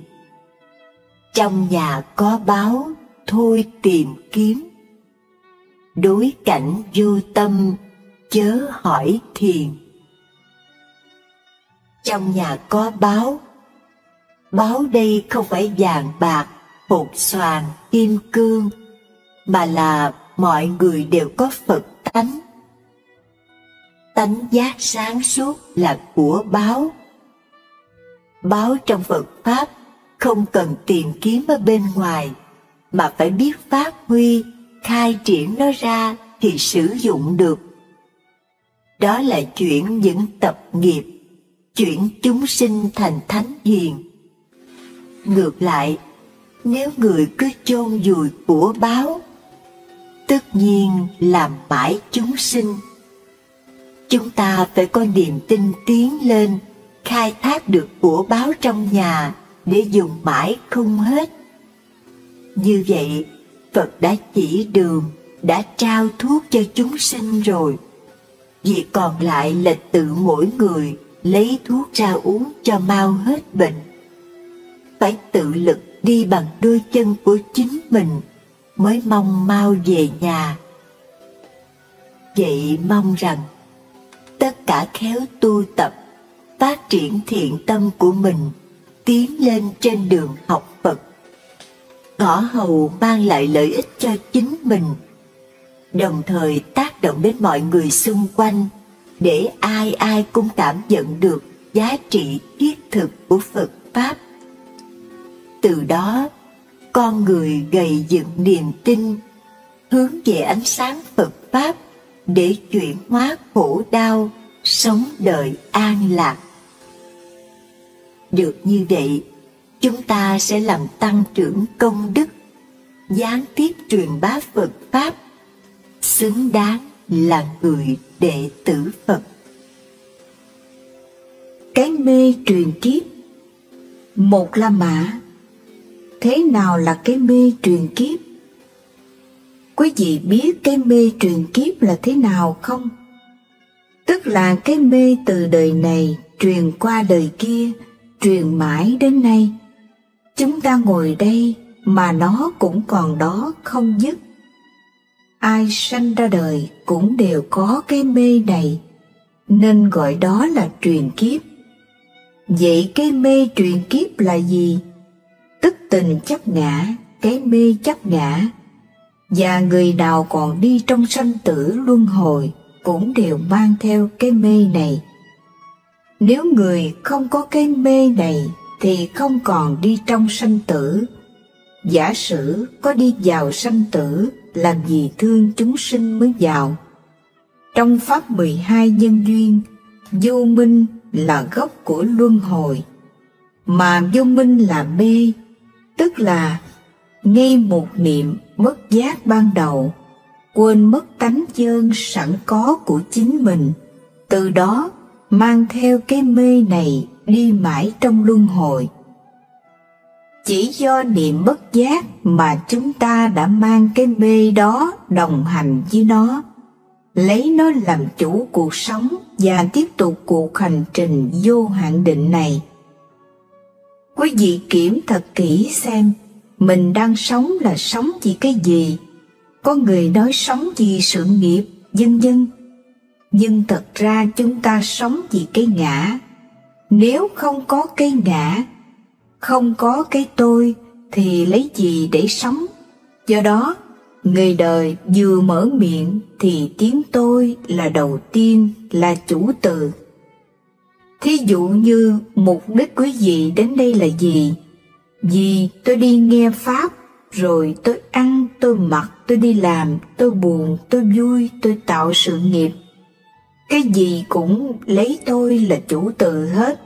A: Trong nhà có báu, thôi tìm kiếm. Đối cảnh vô tâm, chớ hỏi thiền. Trong nhà có báu. Báu đây không phải vàng bạc, hột xoàn, kim cương, mà là mọi người đều có Phật tánh. Tánh giác sáng suốt là của báu. Báu trong Phật Pháp không cần tìm kiếm ở bên ngoài, mà phải biết phát huy, khai triển nó ra thì sử dụng được. Đó là chuyển những tập nghiệp, chuyển chúng sinh thành thánh hiền. Ngược lại, nếu người cứ chôn vùi của báu, tất nhiên làm mãi chúng sinh. Chúng ta phải có niềm tin tiến lên, khai thác được của báu trong nhà để dùng mãi không hết. Như vậy, Phật đã chỉ đường, đã trao thuốc cho chúng sinh rồi. Việc còn lại là tự mỗi người lấy thuốc ra uống cho mau hết bệnh. Phải tự lực đi bằng đôi chân của chính mình mới mong mau về nhà. Vậy mong rằng tất cả khéo tu tập, phát triển thiện tâm của mình, tiến lên trên đường học Phật. Ngõ hầu mang lại lợi ích cho chính mình, đồng thời tác động đến mọi người xung quanh, để ai ai cũng cảm nhận được giá trị thiết thực của Phật Pháp. Từ đó, con người gầy dựng niềm tin, hướng về ánh sáng Phật Pháp để chuyển hóa khổ đau, sống đời an lạc. Được như vậy, chúng ta sẽ làm tăng trưởng công đức, gián tiếp truyền bá Phật Pháp, xứng đáng là người đệ tử Phật.
B: Cái mê truyền kiếp. Một La Mã, thế nào là cái mê truyền kiếp? Quý vị biết cái mê truyền kiếp là thế nào không? Tức là cái mê từ đời này truyền qua đời kia, truyền mãi đến nay. Chúng ta ngồi đây mà nó cũng còn đó không dứt. Ai sanh ra đời cũng đều có cái mê này, nên gọi đó là truyền kiếp. Vậy cái mê truyền kiếp là gì? Tức tình chấp ngã, cái mê chấp ngã. Và người nào còn đi trong sanh tử luân hồi cũng đều mang theo cái mê này. Nếu người không có cái mê này thì không còn đi trong sanh tử. Giả sử có đi vào sanh tử, làm gì thương chúng sinh mới vào. Trong Pháp 12 nhân duyên, vô minh là gốc của luân hồi, mà vô minh là mê, tức là ngay một niệm mất giác ban đầu, quên mất tánh chân sẵn có của chính mình, từ đó mang theo cái mê này đi mãi trong luân hồi. Chỉ do niệm bất giác mà chúng ta đã mang cái mê đó đồng hành với nó, lấy nó làm chủ cuộc sống và tiếp tục cuộc hành trình vô hạn định này. Quý vị kiểm thật kỹ xem, mình đang sống là sống vì cái gì? Có người nói sống vì sự nghiệp, vân vân. Nhưng thật ra chúng ta sống vì cái ngã. Nếu không có cái ngã, không có cái tôi, thì lấy gì để sống? Do đó, người đời vừa mở miệng thì tiếng tôi là đầu tiên, là chủ từ. Thí dụ như mục đích quý vị đến đây là gì? Vì tôi đi nghe Pháp, rồi tôi ăn, tôi mặc, tôi đi làm, tôi buồn, tôi vui, tôi tạo sự nghiệp. Cái gì cũng lấy tôi là chủ từ hết.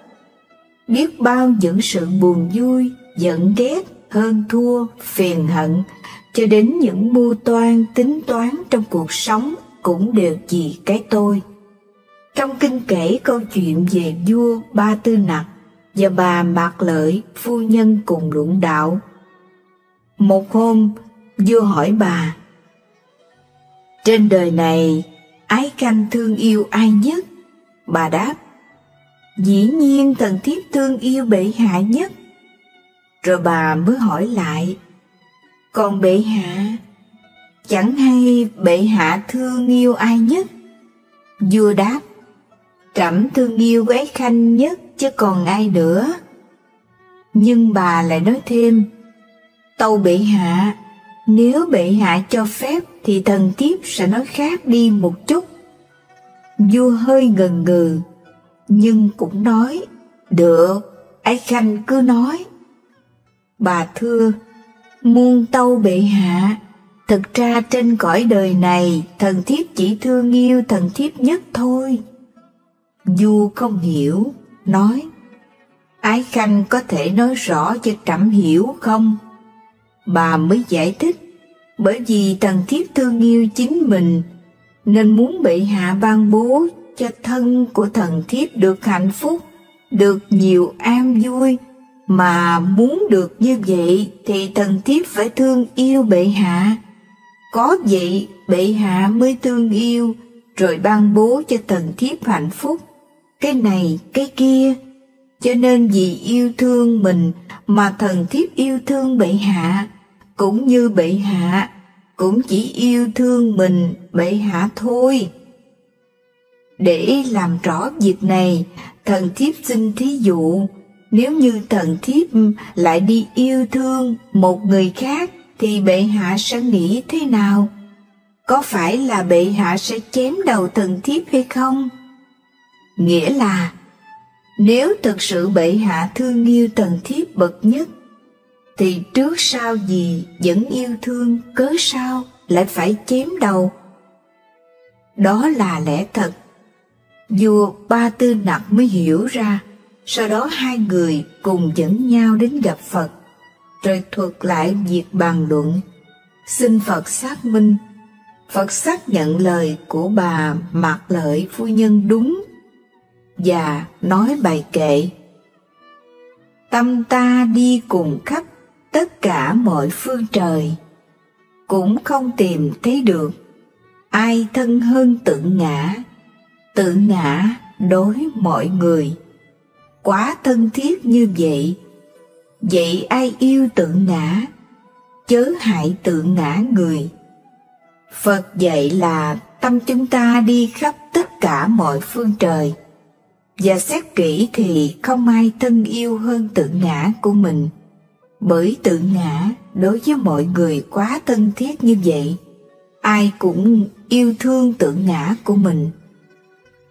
B: Biết bao những sự buồn vui, giận ghét, hơn thua, phiền hận, cho đến những mưu toan, tính toán trong cuộc sống cũng đều vì cái tôi. Trong kinh kể câu chuyện về vua Ba Tư Nặc và bà Mạc Lợi, phu nhân cùng luận đạo. Một hôm, vua hỏi bà: trên đời này, ái khanh thương yêu ai nhất? Bà đáp: dĩ nhiên thần thiếp thương yêu bệ hạ nhất. Rồi bà mới hỏi lại: còn bệ hạ, chẳng hay bệ hạ thương yêu ai nhất? Vua đáp: trẫm thương yêu ái khanh nhất chứ còn ai nữa. Nhưng bà lại nói thêm: tâu bệ hạ, nếu bệ hạ cho phép thì thần thiếp sẽ nói khác đi một chút. Vua hơi ngần ngừ, nhưng cũng nói, được, Ái Khanh cứ nói. Bà thưa, muôn tâu bệ hạ, thực ra trên cõi đời này, thần thiếp chỉ thương yêu thần thiếp nhất thôi. Vua không hiểu, nói, Ái Khanh có thể nói rõ cho trẫm hiểu không? Bà mới giải thích, bởi vì thần thiếp thương yêu chính mình, nên muốn bệ hạ ban bố cho thân của thần thiếp được hạnh phúc, được nhiều an vui, mà muốn được như vậy thì thần thiếp phải thương yêu bệ hạ. Có vậy bệ hạ mới thương yêu, rồi ban bố cho thần thiếp hạnh phúc, cái này cái kia. Cho nên vì yêu thương mình mà thần thiếp yêu thương bệ hạ, cũng như bệ hạ cũng chỉ yêu thương mình bệ hạ thôi. Để làm rõ việc này, thần thiếp xin thí dụ, nếu như thần thiếp lại đi yêu thương một người khác thì bệ hạ sẽ nghĩ thế nào? Có phải là bệ hạ sẽ chém đầu thần thiếp hay không? Nghĩa là, nếu thực sự bệ hạ thương yêu thần thiếp bậc nhất, thì trước sau gì vẫn yêu thương, cớ sao lại phải chém đầu? Đó là lẽ thật. Vua Ba Tư Nặc mới hiểu ra. Sau đó hai người cùng dẫn nhau đến gặp Phật, rồi thuật lại việc bàn luận, xin Phật xác minh. Phật xác nhận lời của bà Mạc Lợi phu nhân đúng, và nói bài kệ: tâm ta đi cùng khắp tất cả mọi phương trời, cũng không tìm thấy được ai thân hơn tự ngã đối mọi người. Quá thân thiết như vậy, vậy ai yêu tự ngã, chớ hại tự ngã người. Phật dạy là tâm chúng ta đi khắp tất cả mọi phương trời, và xét kỹ thì không ai thân yêu hơn tự ngã của mình, bởi tự ngã đối với mọi người quá thân thiết như vậy, ai cũng yêu thương tự ngã của mình.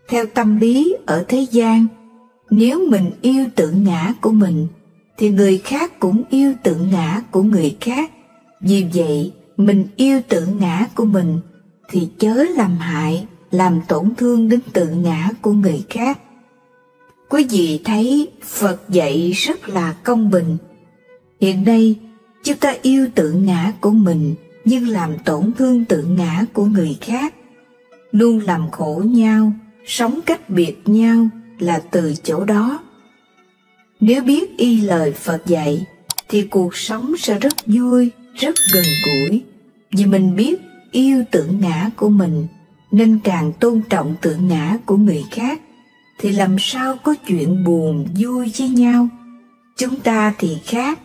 B: Theo tâm lý ở thế gian, nếu mình yêu tự ngã của mình, thì người khác cũng yêu tự ngã của người khác. Vì vậy, mình yêu tự ngã của mình, thì chớ làm hại, làm tổn thương đến tự ngã của người khác. Quý vị thấy Phật dạy rất là công bình. Hiện nay, chúng ta yêu tự ngã của mình, nhưng làm tổn thương tự ngã của người khác, luôn làm khổ nhau, sống cách biệt nhau là từ chỗ đó. Nếu biết y lời Phật dạy, thì cuộc sống sẽ rất vui, rất gần gũi. Vì mình biết yêu tự ngã của mình, nên càng tôn trọng tự ngã của người khác, thì làm sao có chuyện buồn vui với nhau. Chúng ta thì khác,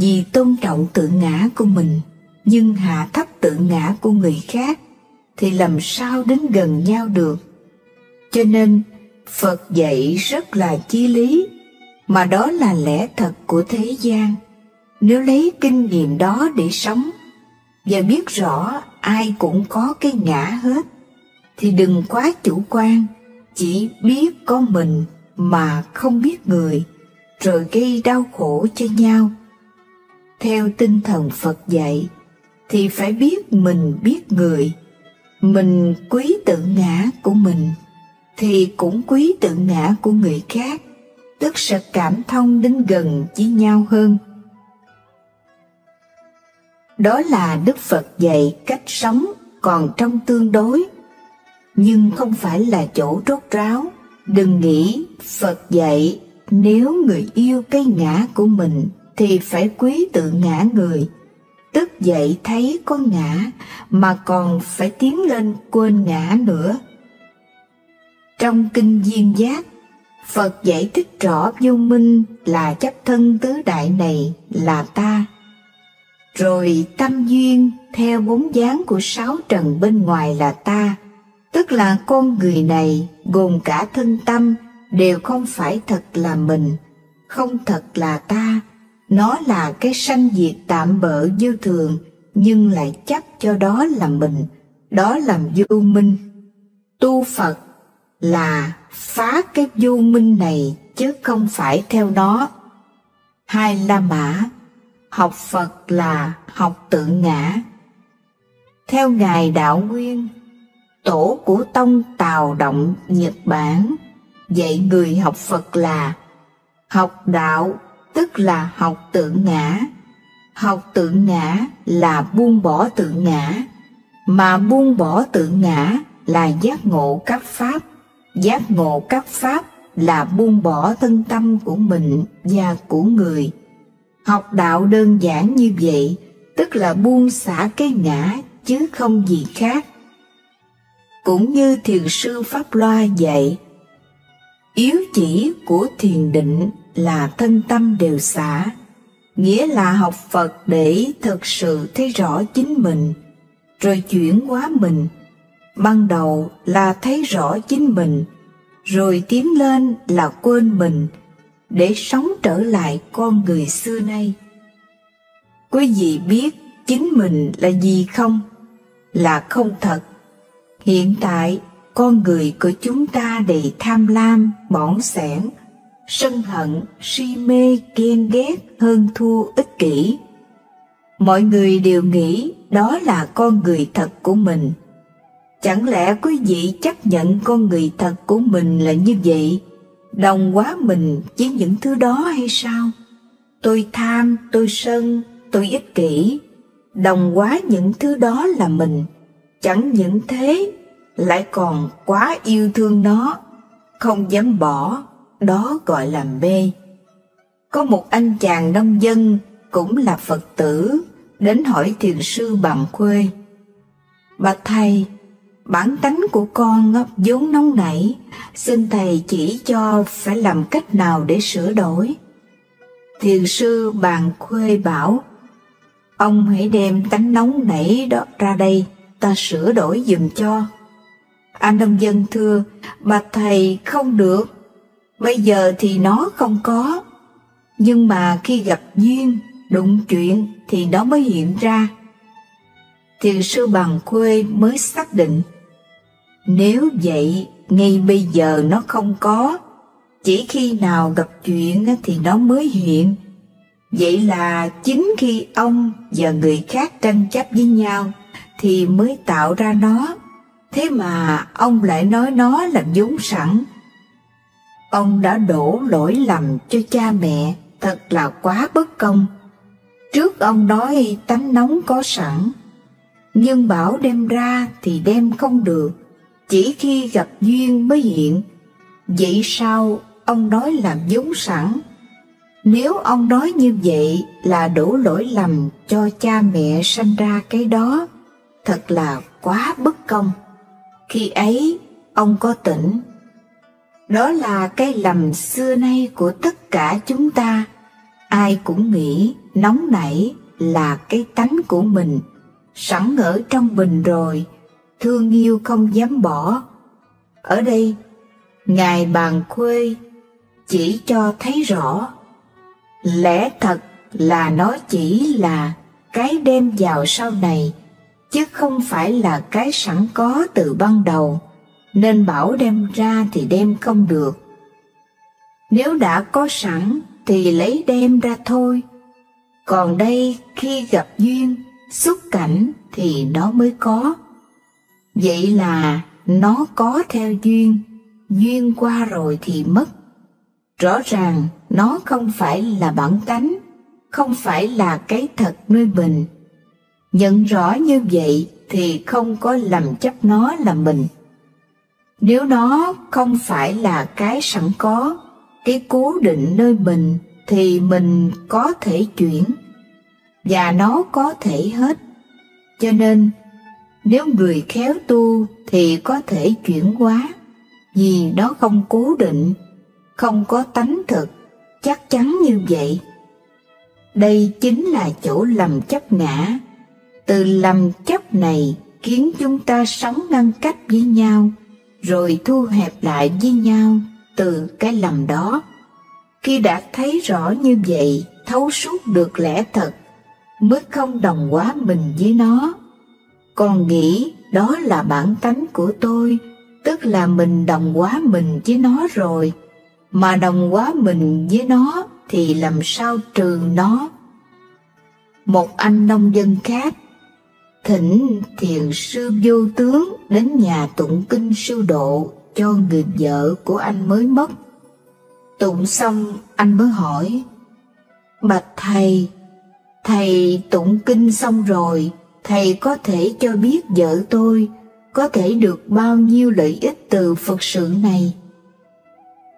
B: vì tôn trọng tự ngã của mình, nhưng hạ thấp tự ngã của người khác, thì làm sao đến gần nhau được. Cho nên, Phật dạy rất là chí lý, mà đó là lẽ thật của thế gian. Nếu lấy kinh nghiệm đó để sống, và biết rõ ai cũng có cái ngã hết, thì đừng quá chủ quan, chỉ biết có mình mà không biết người, rồi gây đau khổ cho nhau. Theo tinh thần Phật dạy, thì phải biết mình biết người. Mình quý tự ngã của mình, thì cũng quý tự ngã của người khác, tức sẽ cảm thông đến gần với nhau hơn. Đó là Đức Phật dạy cách sống còn trong tương đối, nhưng không phải là chỗ rốt ráo. Đừng nghĩ Phật dạy nếu người yêu cái ngã của mình thì phải quý tự ngã người, tức dạy thấy có ngã mà còn phải tiến lên quên ngã nữa. Trong Kinh Duyên Giác, Phật giải thích rõ vô minh là chấp thân tứ đại này là ta. Rồi tâm duyên theo bóng dáng của sáu trần bên ngoài là ta, tức là con người này gồm cả thân tâm đều không phải thật là mình, không thật là ta. Nó là cái sanh diệt tạm bợ vô thường, nhưng lại chấp cho đó là mình, đó làm vô minh. Tu Phật là phá cái vô minh này chứ không phải theo nó. Hai La Mã, học Phật là học tự ngã. Theo Ngài Đạo Nguyên, tổ của tông Tào Động Nhật Bản, dạy người học Phật là học đạo, tức là học tự ngã. Học tự ngã là buông bỏ tự ngã, mà buông bỏ tự ngã là giác ngộ các pháp. Giác ngộ các pháp là buông bỏ thân tâm của mình và của người. Học đạo đơn giản như vậy, tức là buông xả cái ngã chứ không gì khác. Cũng như thiền sư Pháp Loa dạy, yếu chỉ của thiền định là thân tâm đều xả, nghĩa là học Phật để thực sự thấy rõ chính mình, rồi chuyển hóa mình. Ban đầu là thấy rõ chính mình, rồi tiến lên là quên mình, để sống trở lại con người xưa nay. Quý vị biết chính mình là gì không? Là không thật. Hiện tại, con người của chúng ta đầy tham lam, bỏng sẻn, sân hận, si mê, ghen ghét, hơn thua, ích kỷ. Mọi người đều nghĩ đó là con người thật của mình. Chẳng lẽ quý vị chấp nhận con người thật của mình là như vậy, đồng hóa mình với những thứ đó hay sao? Tôi tham, tôi sân, tôi ích kỷ, đồng hóa những thứ đó là mình. Chẳng những thế, lại còn quá yêu thương nó, không dám bỏ, đó gọi là mê. Có một anh chàng nông dân cũng là Phật tử đến hỏi thiền sư Bằng Khuê: Bạch thầy, bản tánh của con vốn nóng nảy, xin thầy chỉ cho phải làm cách nào để sửa đổi. Thiền sư Bằng Khuê bảo: ông hãy đem tánh nóng nảy đó ra đây, ta sửa đổi giùm cho. Anh nông dân thưa: bạch thầy, không được, bây giờ thì nó không có, nhưng mà khi gặp duyên, đụng chuyện thì nó mới hiện ra. Thiền sư Bằng Khuê mới xác định, nếu vậy ngay bây giờ nó không có, chỉ khi nào gặp chuyện thì nó mới hiện. Vậy là chính khi ông và người khác tranh chấp với nhau thì mới tạo ra nó. Thế mà ông lại nói nó là vốn sẵn. Ông đã đổ lỗi lầm cho cha mẹ, thật là quá bất công. Trước ông nói tánh nóng có sẵn, nhưng bảo đem ra thì đem không được, chỉ khi gặp duyên mới hiện. Vậy sao ông nói là vốn sẵn? Nếu ông nói như vậy là đổ lỗi lầm cho cha mẹ sanh ra cái đó, thật là quá bất công. Khi ấy ông có tỉnh. Đó là cái lầm xưa nay của tất cả chúng ta. Ai cũng nghĩ nóng nảy là cái tánh của mình, sẵn ở trong mình rồi, thương yêu không dám bỏ. Ở đây, Ngài Bàn Khuê chỉ cho thấy rõ, lẽ thật là nó chỉ là cái đem vào sau này, chứ không phải là cái sẵn có từ ban đầu, nên bảo đem ra thì đem không được. Nếu đã có sẵn thì lấy đem ra thôi. Còn đây khi gặp duyên, xúc cảnh thì nó mới có. Vậy là nó có theo duyên, duyên qua rồi thì mất. Rõ ràng nó không phải là bản tánh, không phải là cái thật nơi mình. Nhận rõ như vậy thì không có lầm chấp nó là mình. Nếu nó không phải là cái sẵn có, cái cố định nơi mình, thì mình có thể chuyển, và nó có thể hết. Cho nên, nếu người khéo tu thì có thể chuyển hóa, vì nó không cố định, không có tánh thực, chắc chắn như vậy. Đây chính là chỗ lầm chấp ngã. Từ lầm chấp này khiến chúng ta sống ngăn cách với nhau, rồi thu hẹp lại với nhau từ cái lầm đó. Khi đã thấy rõ như vậy, thấu suốt được lẽ thật, mới không đồng hóa mình với nó. Còn nghĩ đó là bản tánh của tôi tức là mình đồng hóa mình với nó rồi, mà đồng hóa mình với nó thì làm sao trừ nó. Một anh nông dân khác thỉnh thiền sư Vô Tướng đến nhà tụng kinh siêu độ cho người vợ của anh mới mất. Tụng xong anh mới hỏi: bạch thầy, thầy tụng kinh xong rồi, thầy có thể cho biết vợ tôi có thể được bao nhiêu lợi ích từ Phật sự này?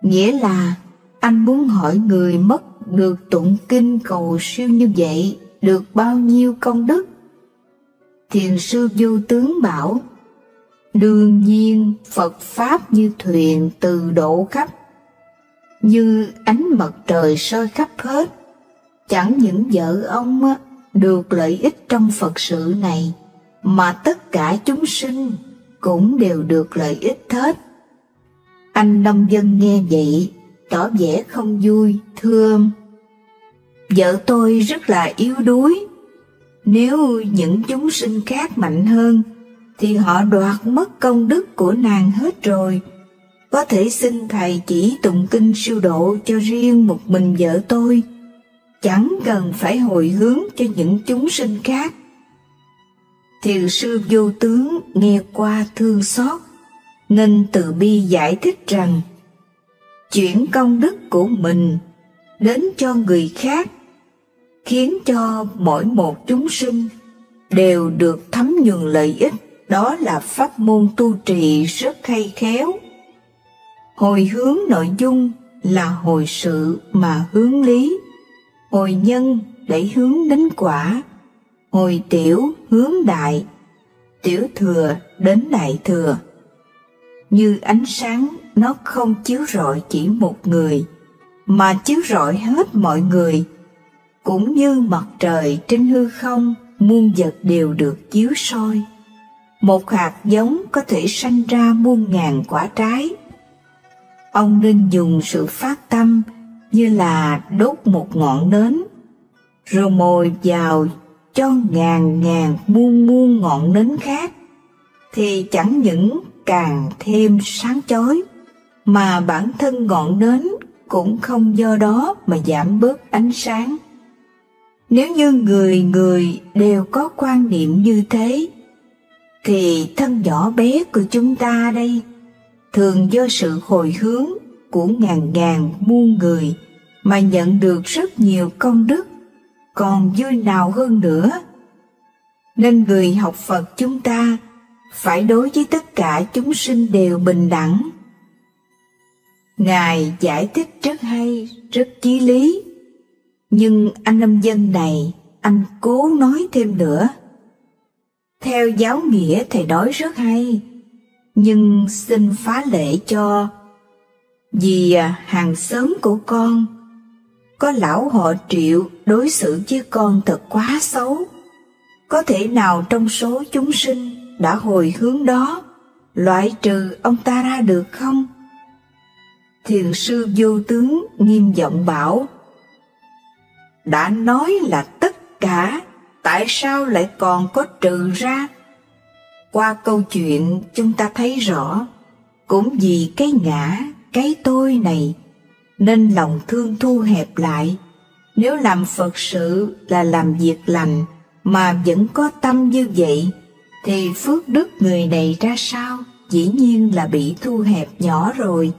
B: Nghĩa là anh muốn hỏi người mất được tụng kinh cầu siêu như vậy được bao nhiêu công đức? Thiền sư Vô Tướng bảo: đương nhiên Phật Pháp như thuyền từ độ khắp, như ánh mặt trời soi khắp hết. Chẳng những vợ ông được lợi ích trong Phật sự này, mà tất cả chúng sinh cũng đều được lợi ích hết. Anh nông dân nghe vậy, tỏ vẻ không vui, thưa: vợ tôi rất là yếu đuối. Nếu những chúng sinh khác mạnh hơn, thì họ đoạt mất công đức của nàng hết rồi. Có thể xin thầy chỉ tụng kinh siêu độ cho riêng một mình vợ tôi, chẳng cần phải hồi hướng cho những chúng sinh khác. Thiền sư Vô Tướng nghe qua thương xót, nên từ bi giải thích rằng chuyển công đức của mình đến cho người khác, khiến cho mỗi một chúng sinh đều được thấm nhuần lợi ích. Đó là pháp môn tu trì rất hay khéo. Hồi hướng nội dung là hồi sự mà hướng lý, hồi nhân để hướng đến quả, hồi tiểu hướng đại, tiểu thừa đến đại thừa. Như ánh sáng, nó không chiếu rọi chỉ một người, mà chiếu rọi hết mọi người. Cũng như mặt trời trên hư không, muôn vật đều được chiếu soi. Một hạt giống có thể sanh ra muôn ngàn quả trái. Ông nên dùng sự phát tâm như là đốt một ngọn nến, rồi mồi vào cho ngàn ngàn muôn muôn ngọn nến khác, thì chẳng những càng thêm sáng chói, mà bản thân ngọn nến cũng không do đó mà giảm bớt ánh sáng. Nếu như người người đều có quan niệm như thế, thì thân nhỏ bé của chúng ta đây thường do sự hồi hướng của ngàn ngàn muôn người mà nhận được rất nhiều công đức, còn vui nào hơn nữa. Nên người học Phật chúng ta phải đối với tất cả chúng sinh đều bình đẳng. Ngài giải thích rất hay, rất chí lý. Nhưng anh nông dân này, anh cố nói thêm nữa. Theo giáo nghĩa thầy nói rất hay, nhưng xin phá lệ cho. Vì hàng xóm của con, có lão họ Triệu đối xử với con thật quá xấu. Có thể nào trong số chúng sinh đã hồi hướng đó loại trừ ông ta ra được không? Thiền sư Vô Tướng nghiêm giọng bảo: đã nói là tất cả, tại sao lại còn có trừ ra? Qua câu chuyện chúng ta thấy rõ, cũng vì cái ngã, cái tôi này, nên lòng thương thu hẹp lại. Nếu làm Phật sự là làm việc lành, mà vẫn có tâm như vậy, thì phước đức người này ra sao? Dĩ nhiên là bị thu hẹp nhỏ rồi.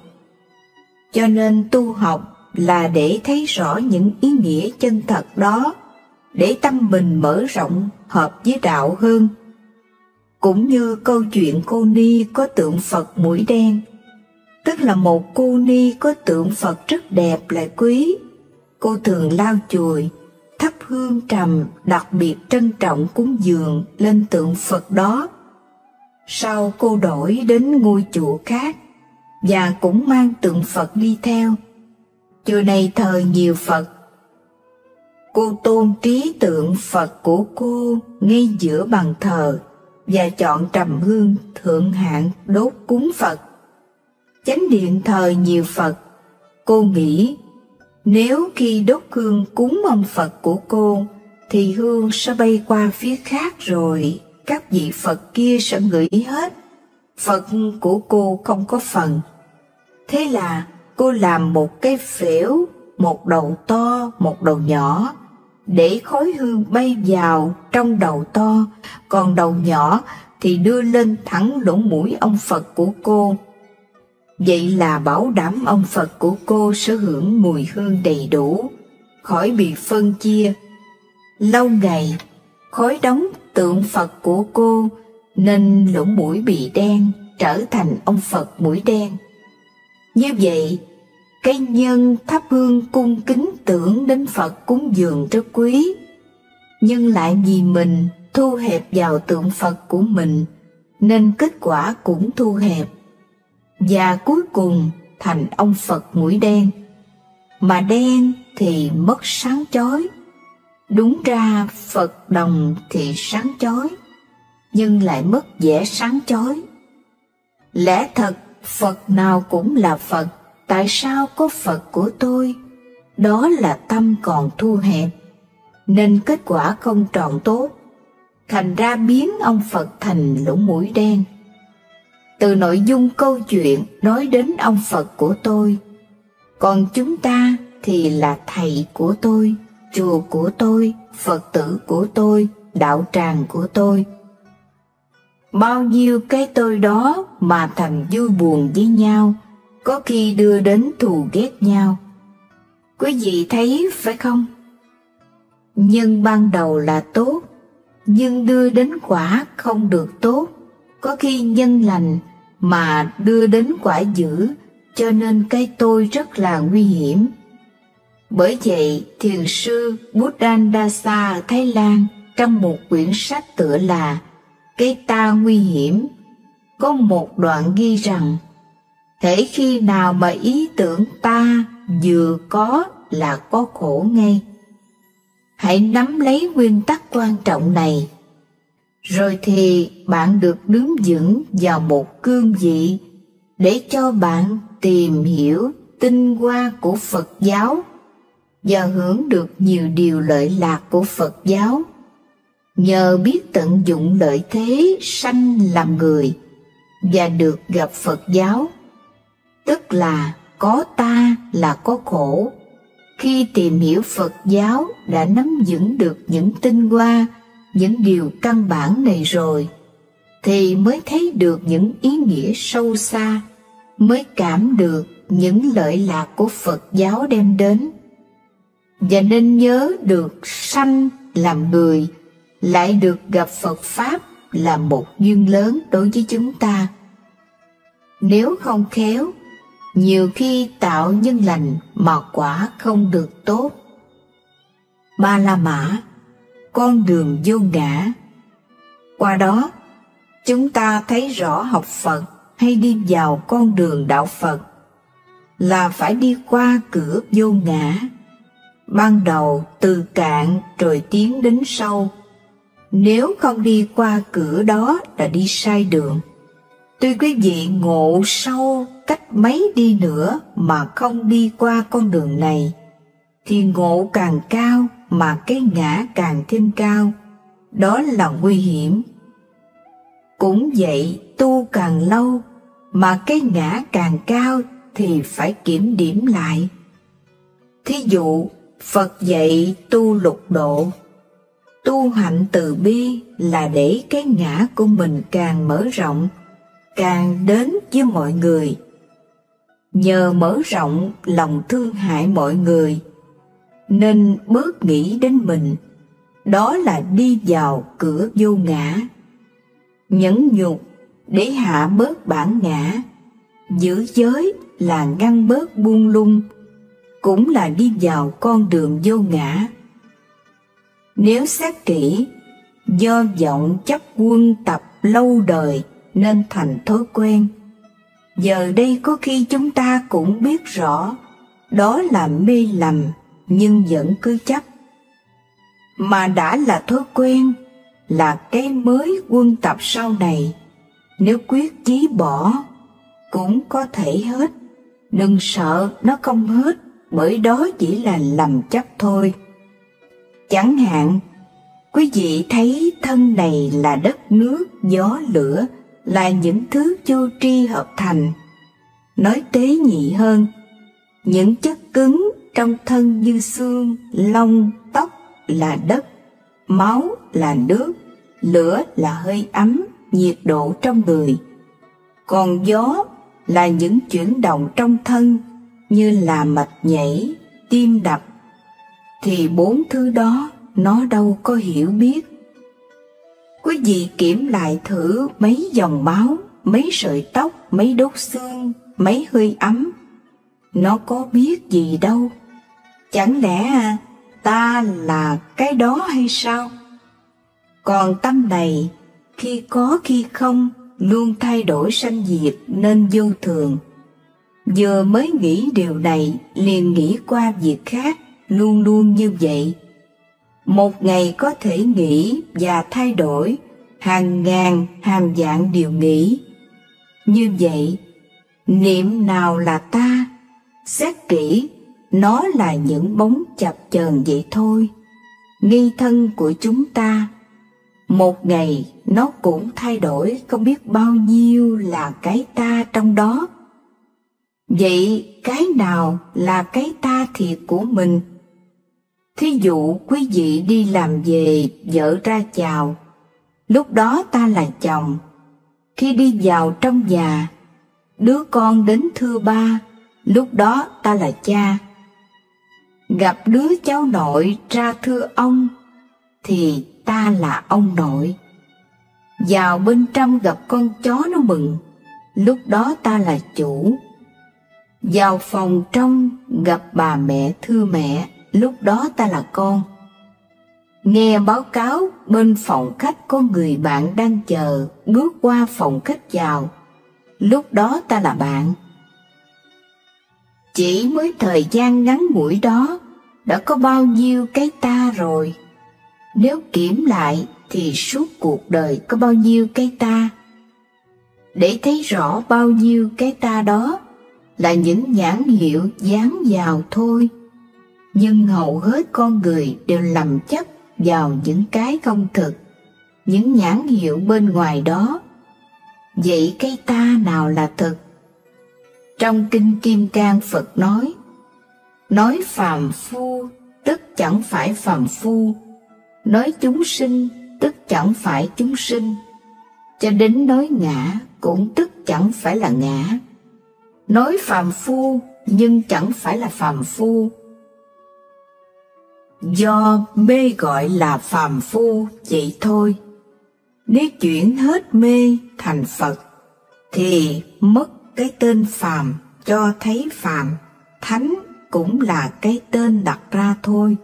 B: Cho nên tu học là để thấy rõ những ý nghĩa chân thật đó, để tâm mình mở rộng hợp với đạo hơn. Cũng như câu chuyện cô Ni có tượng Phật mũi đen, tức là một cô Ni có tượng Phật rất đẹp lại quý. Cô thường lau chùi, thắp hương trầm, đặc biệt trân trọng cúng dường lên tượng Phật đó. Sau cô đổi đến ngôi chùa khác, và cũng mang tượng Phật đi theo. Chùa này thờ nhiều Phật. Cô tôn trí tượng Phật của cô ngay giữa bàn thờ, và chọn trầm hương thượng hạng đốt cúng Phật. Chánh điện thờ nhiều Phật. Cô nghĩ nếu khi đốt hương cúng ông Phật của cô, thì hương sẽ bay qua phía khác rồi các vị Phật kia sẽ ngửi hết, Phật của cô không có phần. Thế là cô làm một cái phễu, một đầu to, một đầu nhỏ, để khói hương bay vào trong đầu to, còn đầu nhỏ thì đưa lên thẳng lỗ mũi ông Phật của cô. Vậy là bảo đảm ông Phật của cô sẽ hưởng mùi hương đầy đủ, khỏi bị phân chia. Lâu ngày, khói đóng tượng Phật của cô nên lỗ mũi bị đen, trở thành ông Phật mũi đen. Như vậy, cái nhân thắp hương cung kính tưởng đến Phật cúng dường rất quý, nhưng lại vì mình thu hẹp vào tượng Phật của mình, nên kết quả cũng thu hẹp, và cuối cùng thành ông Phật mũi đen. Mà đen thì mất sáng chói. Đúng ra Phật đồng thì sáng chói, nhưng lại mất vẻ sáng chói. Lẽ thật Phật nào cũng là Phật, tại sao có Phật của tôi? Đó là tâm còn thu hẹp, nên kết quả không tròn tốt, thành ra biến ông Phật thành lỗ mũi đen. Từ nội dung câu chuyện nói đến ông Phật của tôi, còn chúng ta thì là thầy của tôi, chùa của tôi, Phật tử của tôi, đạo tràng của tôi. Bao nhiêu cái tôi đó mà thành vui buồn với nhau, có khi đưa đến thù ghét nhau. Quý vị thấy phải không? Nhân ban đầu là tốt, nhưng đưa đến quả không được tốt. Có khi nhân lành mà đưa đến quả dữ, cho nên cái tôi rất là nguy hiểm. Bởi vậy, thiền sư Buddhadasa ở Thái Lan trong một quyển sách tựa là Cái ta nguy hiểm, có một đoạn ghi rằng: hễ khi nào mà ý tưởng ta vừa có là có khổ ngay. Hãy nắm lấy nguyên tắc quan trọng này, rồi thì bạn được đứng vững vào một cương vị để cho bạn tìm hiểu tinh hoa của Phật giáo và hưởng được nhiều điều lợi lạc của Phật giáo, nhờ biết tận dụng lợi thế sanh làm người và được gặp Phật giáo. Tức là có ta là có khổ. Khi tìm hiểu Phật giáo đã nắm vững được những tinh hoa, những điều căn bản này rồi, thì mới thấy được những ý nghĩa sâu xa, mới cảm được những lợi lạc của Phật giáo đem đến. Và nên nhớ được sanh làm người, lại được gặp Phật Pháp là một duyên lớn đối với chúng ta. Nếu không khéo, nhiều khi tạo nhân lành mà quả không được tốt. Ba La Mã, con đường vô ngã. Qua đó, chúng ta thấy rõ học Phật hay đi vào con đường đạo Phật là phải đi qua cửa vô ngã. Ban đầu từ cạn rồi tiến đến sâu. Nếu không đi qua cửa đó là đi sai đường. Tuy quý vị ngộ sâu cách mấy đi nữa mà không đi qua con đường này, thì ngộ càng cao mà cái ngã càng thêm cao. Đó là nguy hiểm. Cũng vậy, tu càng lâu mà cái ngã càng cao thì phải kiểm điểm lại. Thí dụ, Phật dạy tu lục độ. Tu hạnh từ bi là để cái ngã của mình càng mở rộng, càng đến với mọi người. Nhờ mở rộng lòng thương hại mọi người, nên bớt nghĩ đến mình. Đó là đi vào cửa vô ngã. Nhẫn nhục để hạ bớt bản ngã. Giữ giới là ngăn bớt buông lung, cũng là đi vào con đường vô ngã. Nếu xét kỹ, do vọng chấp quân tập lâu đời nên thành thói quen. Giờ đây có khi chúng ta cũng biết rõ đó là mê lầm, nhưng vẫn cứ chấp. Mà đã là thói quen, là cái mới quân tập sau này. Nếu quyết chí bỏ, cũng có thể hết. Đừng sợ nó không hết, bởi đó chỉ là lầm chấp thôi. Chẳng hạn, quý vị thấy thân này là đất nước, gió lửa, là những thứ vô tri hợp thành. Nói tế nhị hơn, những chất cứng trong thân như xương, lông, tóc là đất, máu là nước, lửa là hơi ấm, nhiệt độ trong người. Còn gió là những chuyển động trong thân như là mạch nhảy, tim đập, thì bốn thứ đó nó đâu có hiểu biết. Quý vị kiểm lại thử mấy dòng máu, mấy sợi tóc, mấy đốt xương, mấy hơi ấm, nó có biết gì đâu. Chẳng lẽ ta là cái đó hay sao? Còn tâm này, khi có khi không, luôn thay đổi sanh diệt nên vô thường. Vừa mới nghĩ điều này, liền nghĩ qua việc khác, luôn luôn như vậy. Một ngày có thể nghĩ và thay đổi hàng ngàn hàng vạn điều nghĩ. Như vậy, niệm nào là ta? Xét kỹ, nó là những bóng chập chờn vậy thôi. Nghi thân của chúng ta, một ngày nó cũng thay đổi không biết bao nhiêu là cái ta trong đó. Vậy cái nào là cái ta thiệt của mình? Thí dụ quý vị đi làm về, vợ ra chào, lúc đó ta là chồng. Khi đi vào trong nhà, đứa con đến thưa ba, lúc đó ta là cha. Gặp đứa cháu nội ra thưa ông, thì ta là ông nội. Vào bên trong gặp con chó nó mừng, lúc đó ta là chủ. Vào phòng trong gặp bà mẹ thưa mẹ, lúc đó ta là con. Nghe báo cáo bên phòng khách có người bạn đang chờ, bước qua phòng khách vào, lúc đó ta là bạn. Chỉ mới thời gian ngắn ngủi đó đã có bao nhiêu cái ta rồi. Nếu kiểm lại thì suốt cuộc đời có bao nhiêu cái ta. Để thấy rõ bao nhiêu cái ta đó là những nhãn hiệu dán vào thôi. Nhưng hầu hết con người đều lầm chấp vào những cái không thực, những nhãn hiệu bên ngoài đó. Vậy cái ta nào là thực? Trong Kinh Kim Cang Phật nói phàm phu tức chẳng phải phàm phu, nói chúng sinh tức chẳng phải chúng sinh, cho đến nói ngã cũng tức chẳng phải là ngã. Nói phàm phu nhưng chẳng phải là phàm phu, do mê gọi là phàm phu vậy thôi. Nếu chuyển hết mê thành Phật thì mất cái tên phàm, cho thấy phàm, thánh cũng là cái tên đặt ra thôi.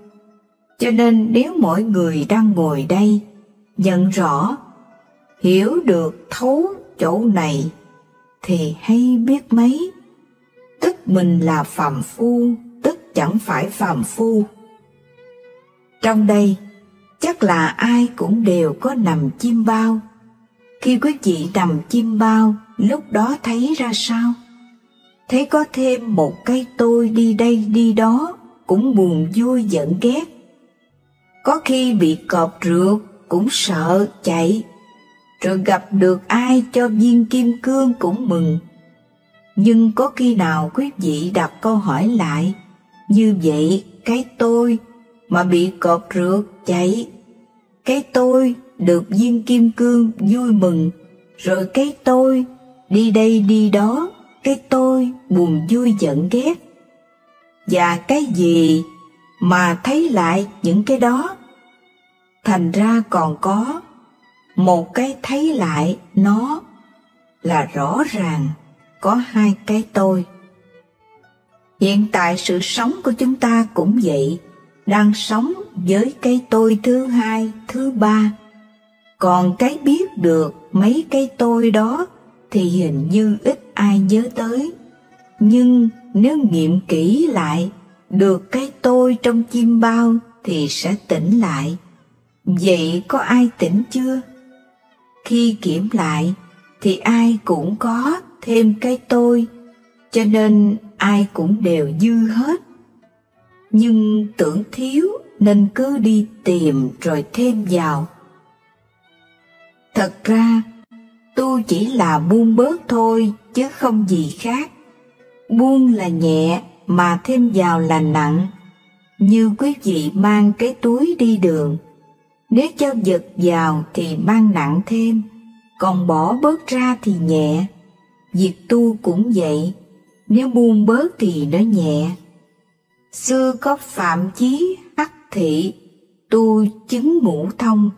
B: Cho nên nếu mỗi người đang ngồi đây nhận rõ, hiểu được thấu chỗ này thì hay biết mấy. Tức mình là phàm phu, tức chẳng phải phàm phu. Trong đây chắc là ai cũng đều có nằm chim bao. Khi quý vị nằm chim bao, lúc đó thấy ra sao? Thấy có thêm một cái tôi đi đây đi đó, cũng buồn vui giận ghét. Có khi bị cọp rượt cũng sợ chạy, rồi gặp được ai cho viên kim cương cũng mừng. Nhưng có khi nào quý vị đặt câu hỏi lại, như vậy cái tôi mà bị cọp rượt chạy, cái tôi được viên kim cương vui mừng, rồi cái tôi đi đây đi đó, cái tôi buồn vui giận ghét. Và cái gì mà thấy lại những cái đó? Thành ra còn có một cái thấy lại nó là rõ ràng có hai cái tôi. Hiện tại sự sống của chúng ta cũng vậy, đang sống với cái tôi thứ hai, thứ ba. Còn cái biết được mấy cái tôi đó thì hình như ít ai nhớ tới. Nhưng nếu nghiệm kỹ lại, được cái tôi trong chim bao thì sẽ tỉnh lại. Vậy có ai tỉnh chưa? Khi kiểm lại thì ai cũng có thêm cái tôi, cho nên ai cũng đều dư hết. Nhưng tưởng thiếu nên cứ đi tìm rồi thêm vào. Thật ra, tu chỉ là buông bớt thôi chứ không gì khác. Buông là nhẹ mà thêm vào là nặng. Như quý vị mang cái túi đi đường, nếu cho vật vào thì mang nặng thêm, còn bỏ bớt ra thì nhẹ. Việc tu cũng vậy, nếu buông bớt thì nó nhẹ. Xưa có Phạm Chí Hắc Thị tu chứng ngũ thông,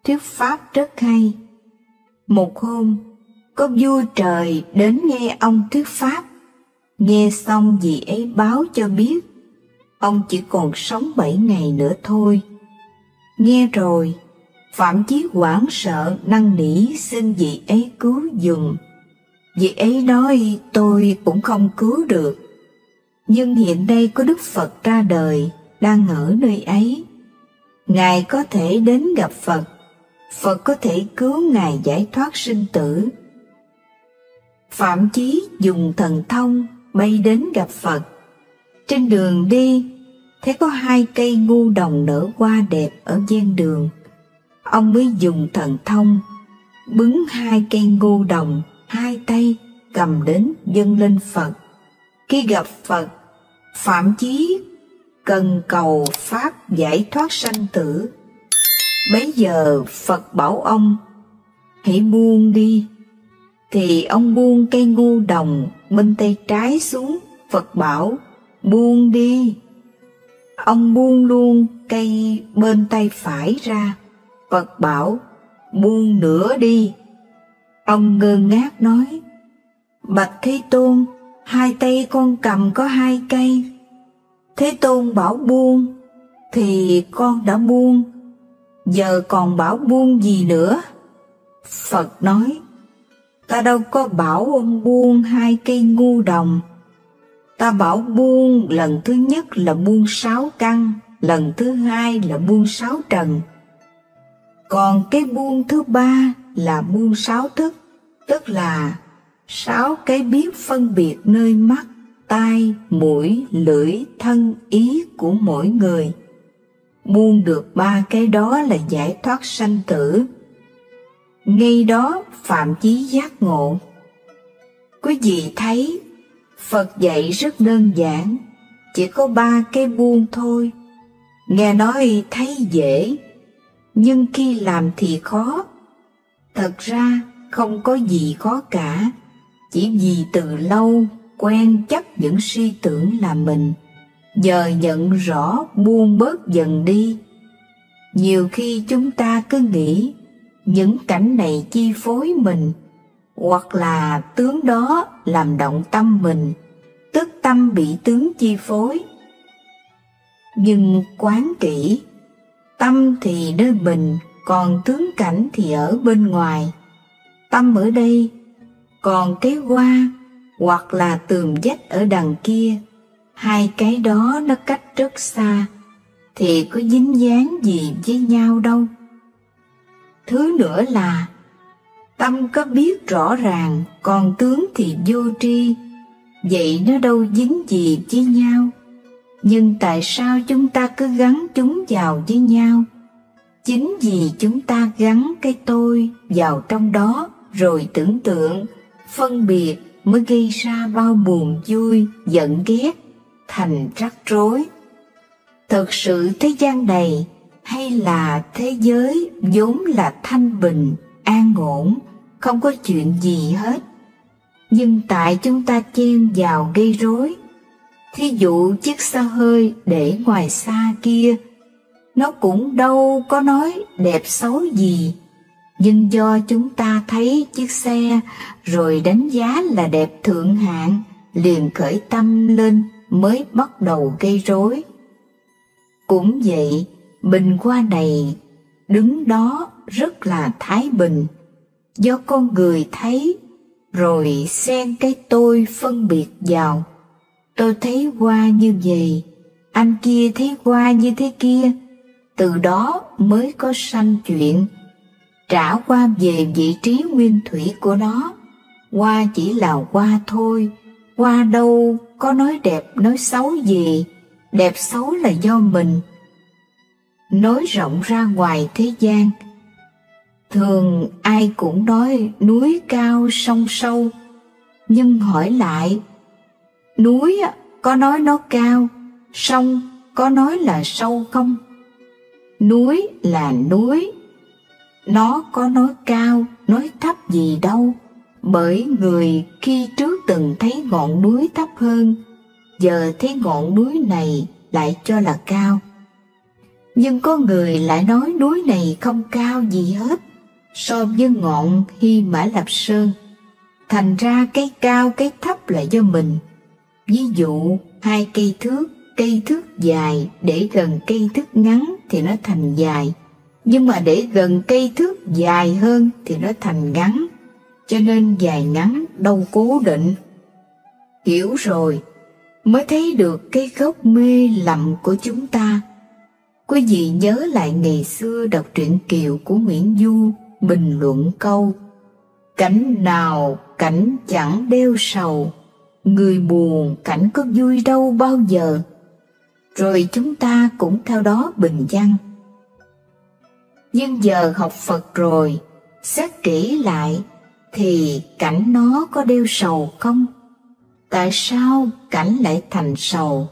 B: thuyết pháp rất hay. Một hôm, có vua trời đến nghe ông thuyết pháp. Nghe xong vị ấy báo cho biết, ông chỉ còn sống 7 ngày nữa thôi. Nghe rồi, Phạm Chí hoảng sợ năn nỉ xin vị ấy cứu giùm. Vị ấy nói tôi cũng không cứu được, nhưng hiện nay có Đức Phật ra đời đang ở nơi ấy. Ngài có thể đến gặp Phật, Phật có thể cứu Ngài giải thoát sinh tử. Phạm Chí dùng thần thông bay đến gặp Phật. Trên đường đi, thấy có 2 cây ngu đồng nở hoa đẹp ở ven đường. Ông mới dùng thần thông bứng 2 cây ngu đồng, 2 tay cầm đến dâng lên Phật. Khi gặp Phật, Phạm Chí cần cầu pháp giải thoát sanh tử. Bấy giờ Phật bảo ông hãy buông đi. Thì ông buông cây ngu đồng bên tay trái xuống. Phật bảo buông đi. Ông buông luôn cây bên tay phải ra. Phật bảo buông nữa đi. Ông ngơ ngác nói: Bạch Thế Tôn, 2 tay con cầm có 2 cây. Thế Tôn bảo buông thì con đã buông, giờ còn bảo buông gì nữa? Phật nói: Ta đâu có bảo ông buông 2 cây ngu đồng. Ta bảo buông lần thứ nhất là buông 6 căn, lần thứ 2 là buông 6 trần. Còn cái buông thứ 3 là buông 6 thức, tức là 6 cái biết phân biệt nơi mắt, tai, mũi, lưỡi, thân, ý của mỗi người. Buông được 3 cái đó là giải thoát sanh tử. Ngay đó Phạm Chí giác ngộ. Quý vị thấy Phật dạy rất đơn giản, chỉ có 3 cái buông thôi. Nghe nói thấy dễ, nhưng khi làm thì khó. Thật ra không có gì khó cả, chỉ vì từ lâu quen chấp những suy tưởng là mình, giờ nhận rõ buông bớt dần đi. Nhiều khi chúng ta cứ nghĩ những cảnh này chi phối mình, hoặc là tướng đó làm động tâm mình, tức tâm bị tướng chi phối. Nhưng quán kỹ, tâm thì nơi mình, còn tướng cảnh thì ở bên ngoài. Tâm ở đây, còn cái hoa hoặc là tường vách ở đằng kia, 2 cái đó nó cách rất xa, thì có dính dáng gì với nhau đâu. Thứ nữa là tâm có biết rõ ràng, còn tướng thì vô tri, vậy nó đâu dính gì với nhau. Nhưng tại sao chúng ta cứ gắn chúng vào với nhau? Chính vì chúng ta gắn cái tôi vào trong đó, rồi tưởng tượng, phân biệt mới gây ra bao buồn vui, giận ghét, thành rắc rối. Thật sự thế gian này hay là thế giới vốn là thanh bình, an ổn, không có chuyện gì hết. Nhưng tại chúng ta chen vào gây rối. Thí dụ chiếc xe hơi để ngoài xa kia, nó cũng đâu có nói đẹp xấu gì, nhưng do chúng ta thấy chiếc xe rồi đánh giá là đẹp thượng hạng, liền khởi tâm lên mới bắt đầu gây rối. Cũng vậy, bình hoa này đứng đó rất là thái bình, do con người thấy rồi xen cái tôi phân biệt vào. Tôi thấy hoa như vậy, anh kia thấy hoa như thế kia, từ đó mới có sanh chuyện. Trả qua về vị trí nguyên thủy của nó, hoa chỉ là hoa thôi, hoa đâu có nói đẹp nói xấu gì, đẹp xấu là do mình. Nói rộng ra ngoài thế gian, Thường ai cũng nói núi cao sông sâu, nhưng hỏi lại, núi có nói nó cao, sông có nói là sâu không? Núi là núi, nó có nói cao, nói thấp gì đâu, bởi người khi trước từng thấy ngọn núi thấp hơn, giờ thấy ngọn núi này lại cho là cao. Nhưng có người lại nói núi này không cao gì hết so với ngọn Hy Mã Lạp Sơn. Thành ra cái cao cái thấp là do mình. Ví dụ 2 cây thước dài để gần cây thước ngắn thì nó thành dài, nhưng mà để gần cây thước dài hơn thì nó thành ngắn, cho nên dài ngắn đâu cố định. Hiểu rồi mới thấy được cái gốc mê lầm của chúng ta. Quý vị nhớ lại ngày xưa đọc truyện Kiều của Nguyễn Du, bình luận câu: cảnh nào cảnh chẳng đeo sầu, người buồn cảnh có vui đâu bao giờ. Rồi chúng ta cũng theo đó bình văn. Nhưng giờ học Phật rồi, xét kỹ lại thì cảnh nó có đeo sầu không? Tại sao cảnh lại thành sầu?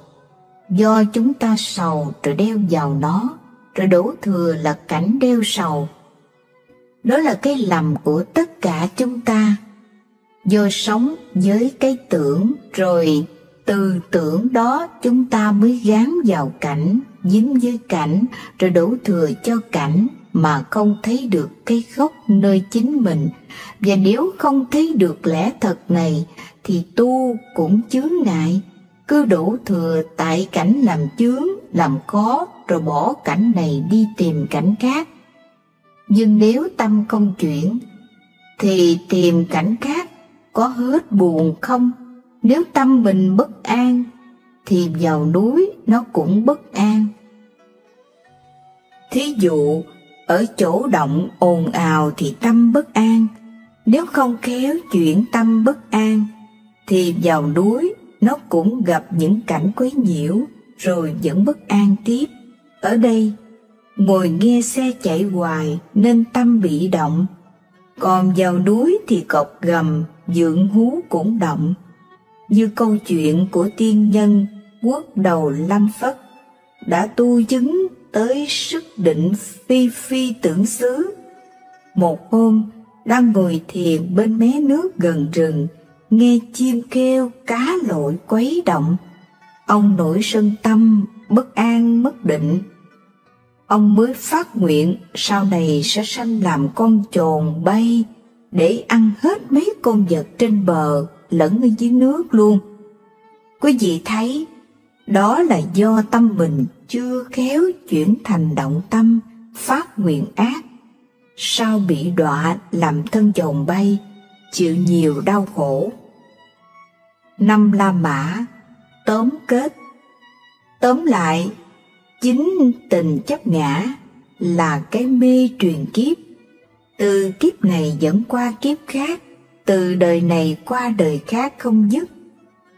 B: Do chúng ta sầu rồi đeo vào nó, rồi đổ thừa là cảnh đeo sầu. Đó là cái lầm của tất cả chúng ta. Do sống với cái tưởng, rồi từ tưởng đó chúng ta mới gán vào cảnh, dính với cảnh, rồi đổ thừa cho cảnh mà không thấy được cái gốc nơi chính mình. Và nếu không thấy được lẽ thật này thì tu cũng chướng ngại, cứ đổ thừa tại cảnh làm chướng, làm khó, rồi bỏ cảnh này đi tìm cảnh khác. Nhưng nếu tâm không chuyển thì tìm cảnh khác có hết buồn không? Nếu tâm mình bất an thì vào núi nó cũng bất an. Thí dụ ở chỗ động ồn ào thì tâm bất an, nếu không khéo chuyển tâm bất an thì vào núi nó cũng gặp những cảnh quấy nhiễu rồi vẫn bất an tiếp. Ở đây ngồi nghe xe chạy hoài nên tâm bị động, còn vào núi thì cọc gầm dượng hú cũng động. Như câu chuyện của tiên nhân Quốc Đầu Lâm Phất đã tu chứng tới sức định phi phi tưởng xứ. Một hôm đang ngồi thiền bên mé nước gần rừng, nghe chim kêu cá lội quấy động. Ông nổi sân tâm, bất an mất định. Ông mới phát nguyện sau này sẽ sanh làm con chồn bay để ăn hết mấy con vật trên bờ lẫn ở dưới nước luôn. Quý vị thấy đó là do tâm mình chưa khéo chuyển thành động tâm, phát nguyện ác, sao bị đọa làm thân chồn bay, chịu nhiều đau khổ. 5 La Mã tóm kết. Tóm lại, chính tình chấp ngã là cái mê truyền kiếp, từ kiếp này dẫn qua kiếp khác, từ đời này qua đời khác không dứt,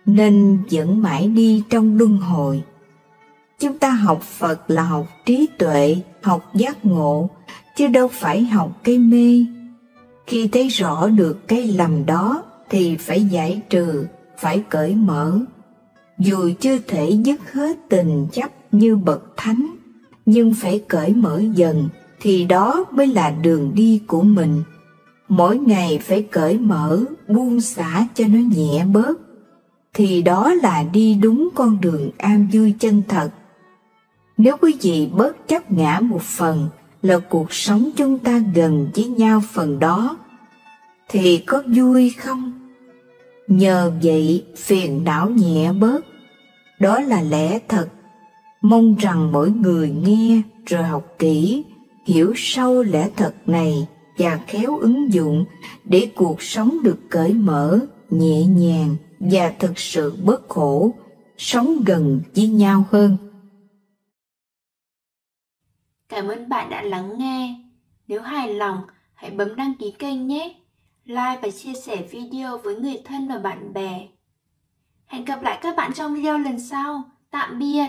B: nên vẫn mãi đi trong luân hồi. Chúng ta học Phật là học trí tuệ, học giác ngộ, chứ đâu phải học cái mê. Khi thấy rõ được cái lầm đó thì phải giải trừ, phải cởi mở. Dù chưa thể dứt hết tình chấp như bậc thánh, nhưng phải cởi mở dần thì đó mới là đường đi của mình. Mỗi ngày phải cởi mở, buông xả cho nó nhẹ bớt, thì đó là đi đúng con đường an vui chân thật. Nếu quý vị bớt chấp ngã một phần là cuộc sống chúng ta gần với nhau phần đó, thì có vui không? Nhờ vậy phiền não nhẹ bớt, đó là lẽ thật. Mong rằng mỗi người nghe rồi học kỹ, hiểu sâu lẽ thật này và khéo ứng dụng để cuộc sống được cởi mở, nhẹ nhàng và thực sự bớt khổ, sống gần với nhau hơn.
C: Cảm ơn bạn đã lắng nghe. Nếu hài lòng, hãy bấm đăng ký kênh nhé. Like và chia sẻ video với người thân và bạn bè. Hẹn gặp lại các bạn trong video lần sau. Tạm biệt.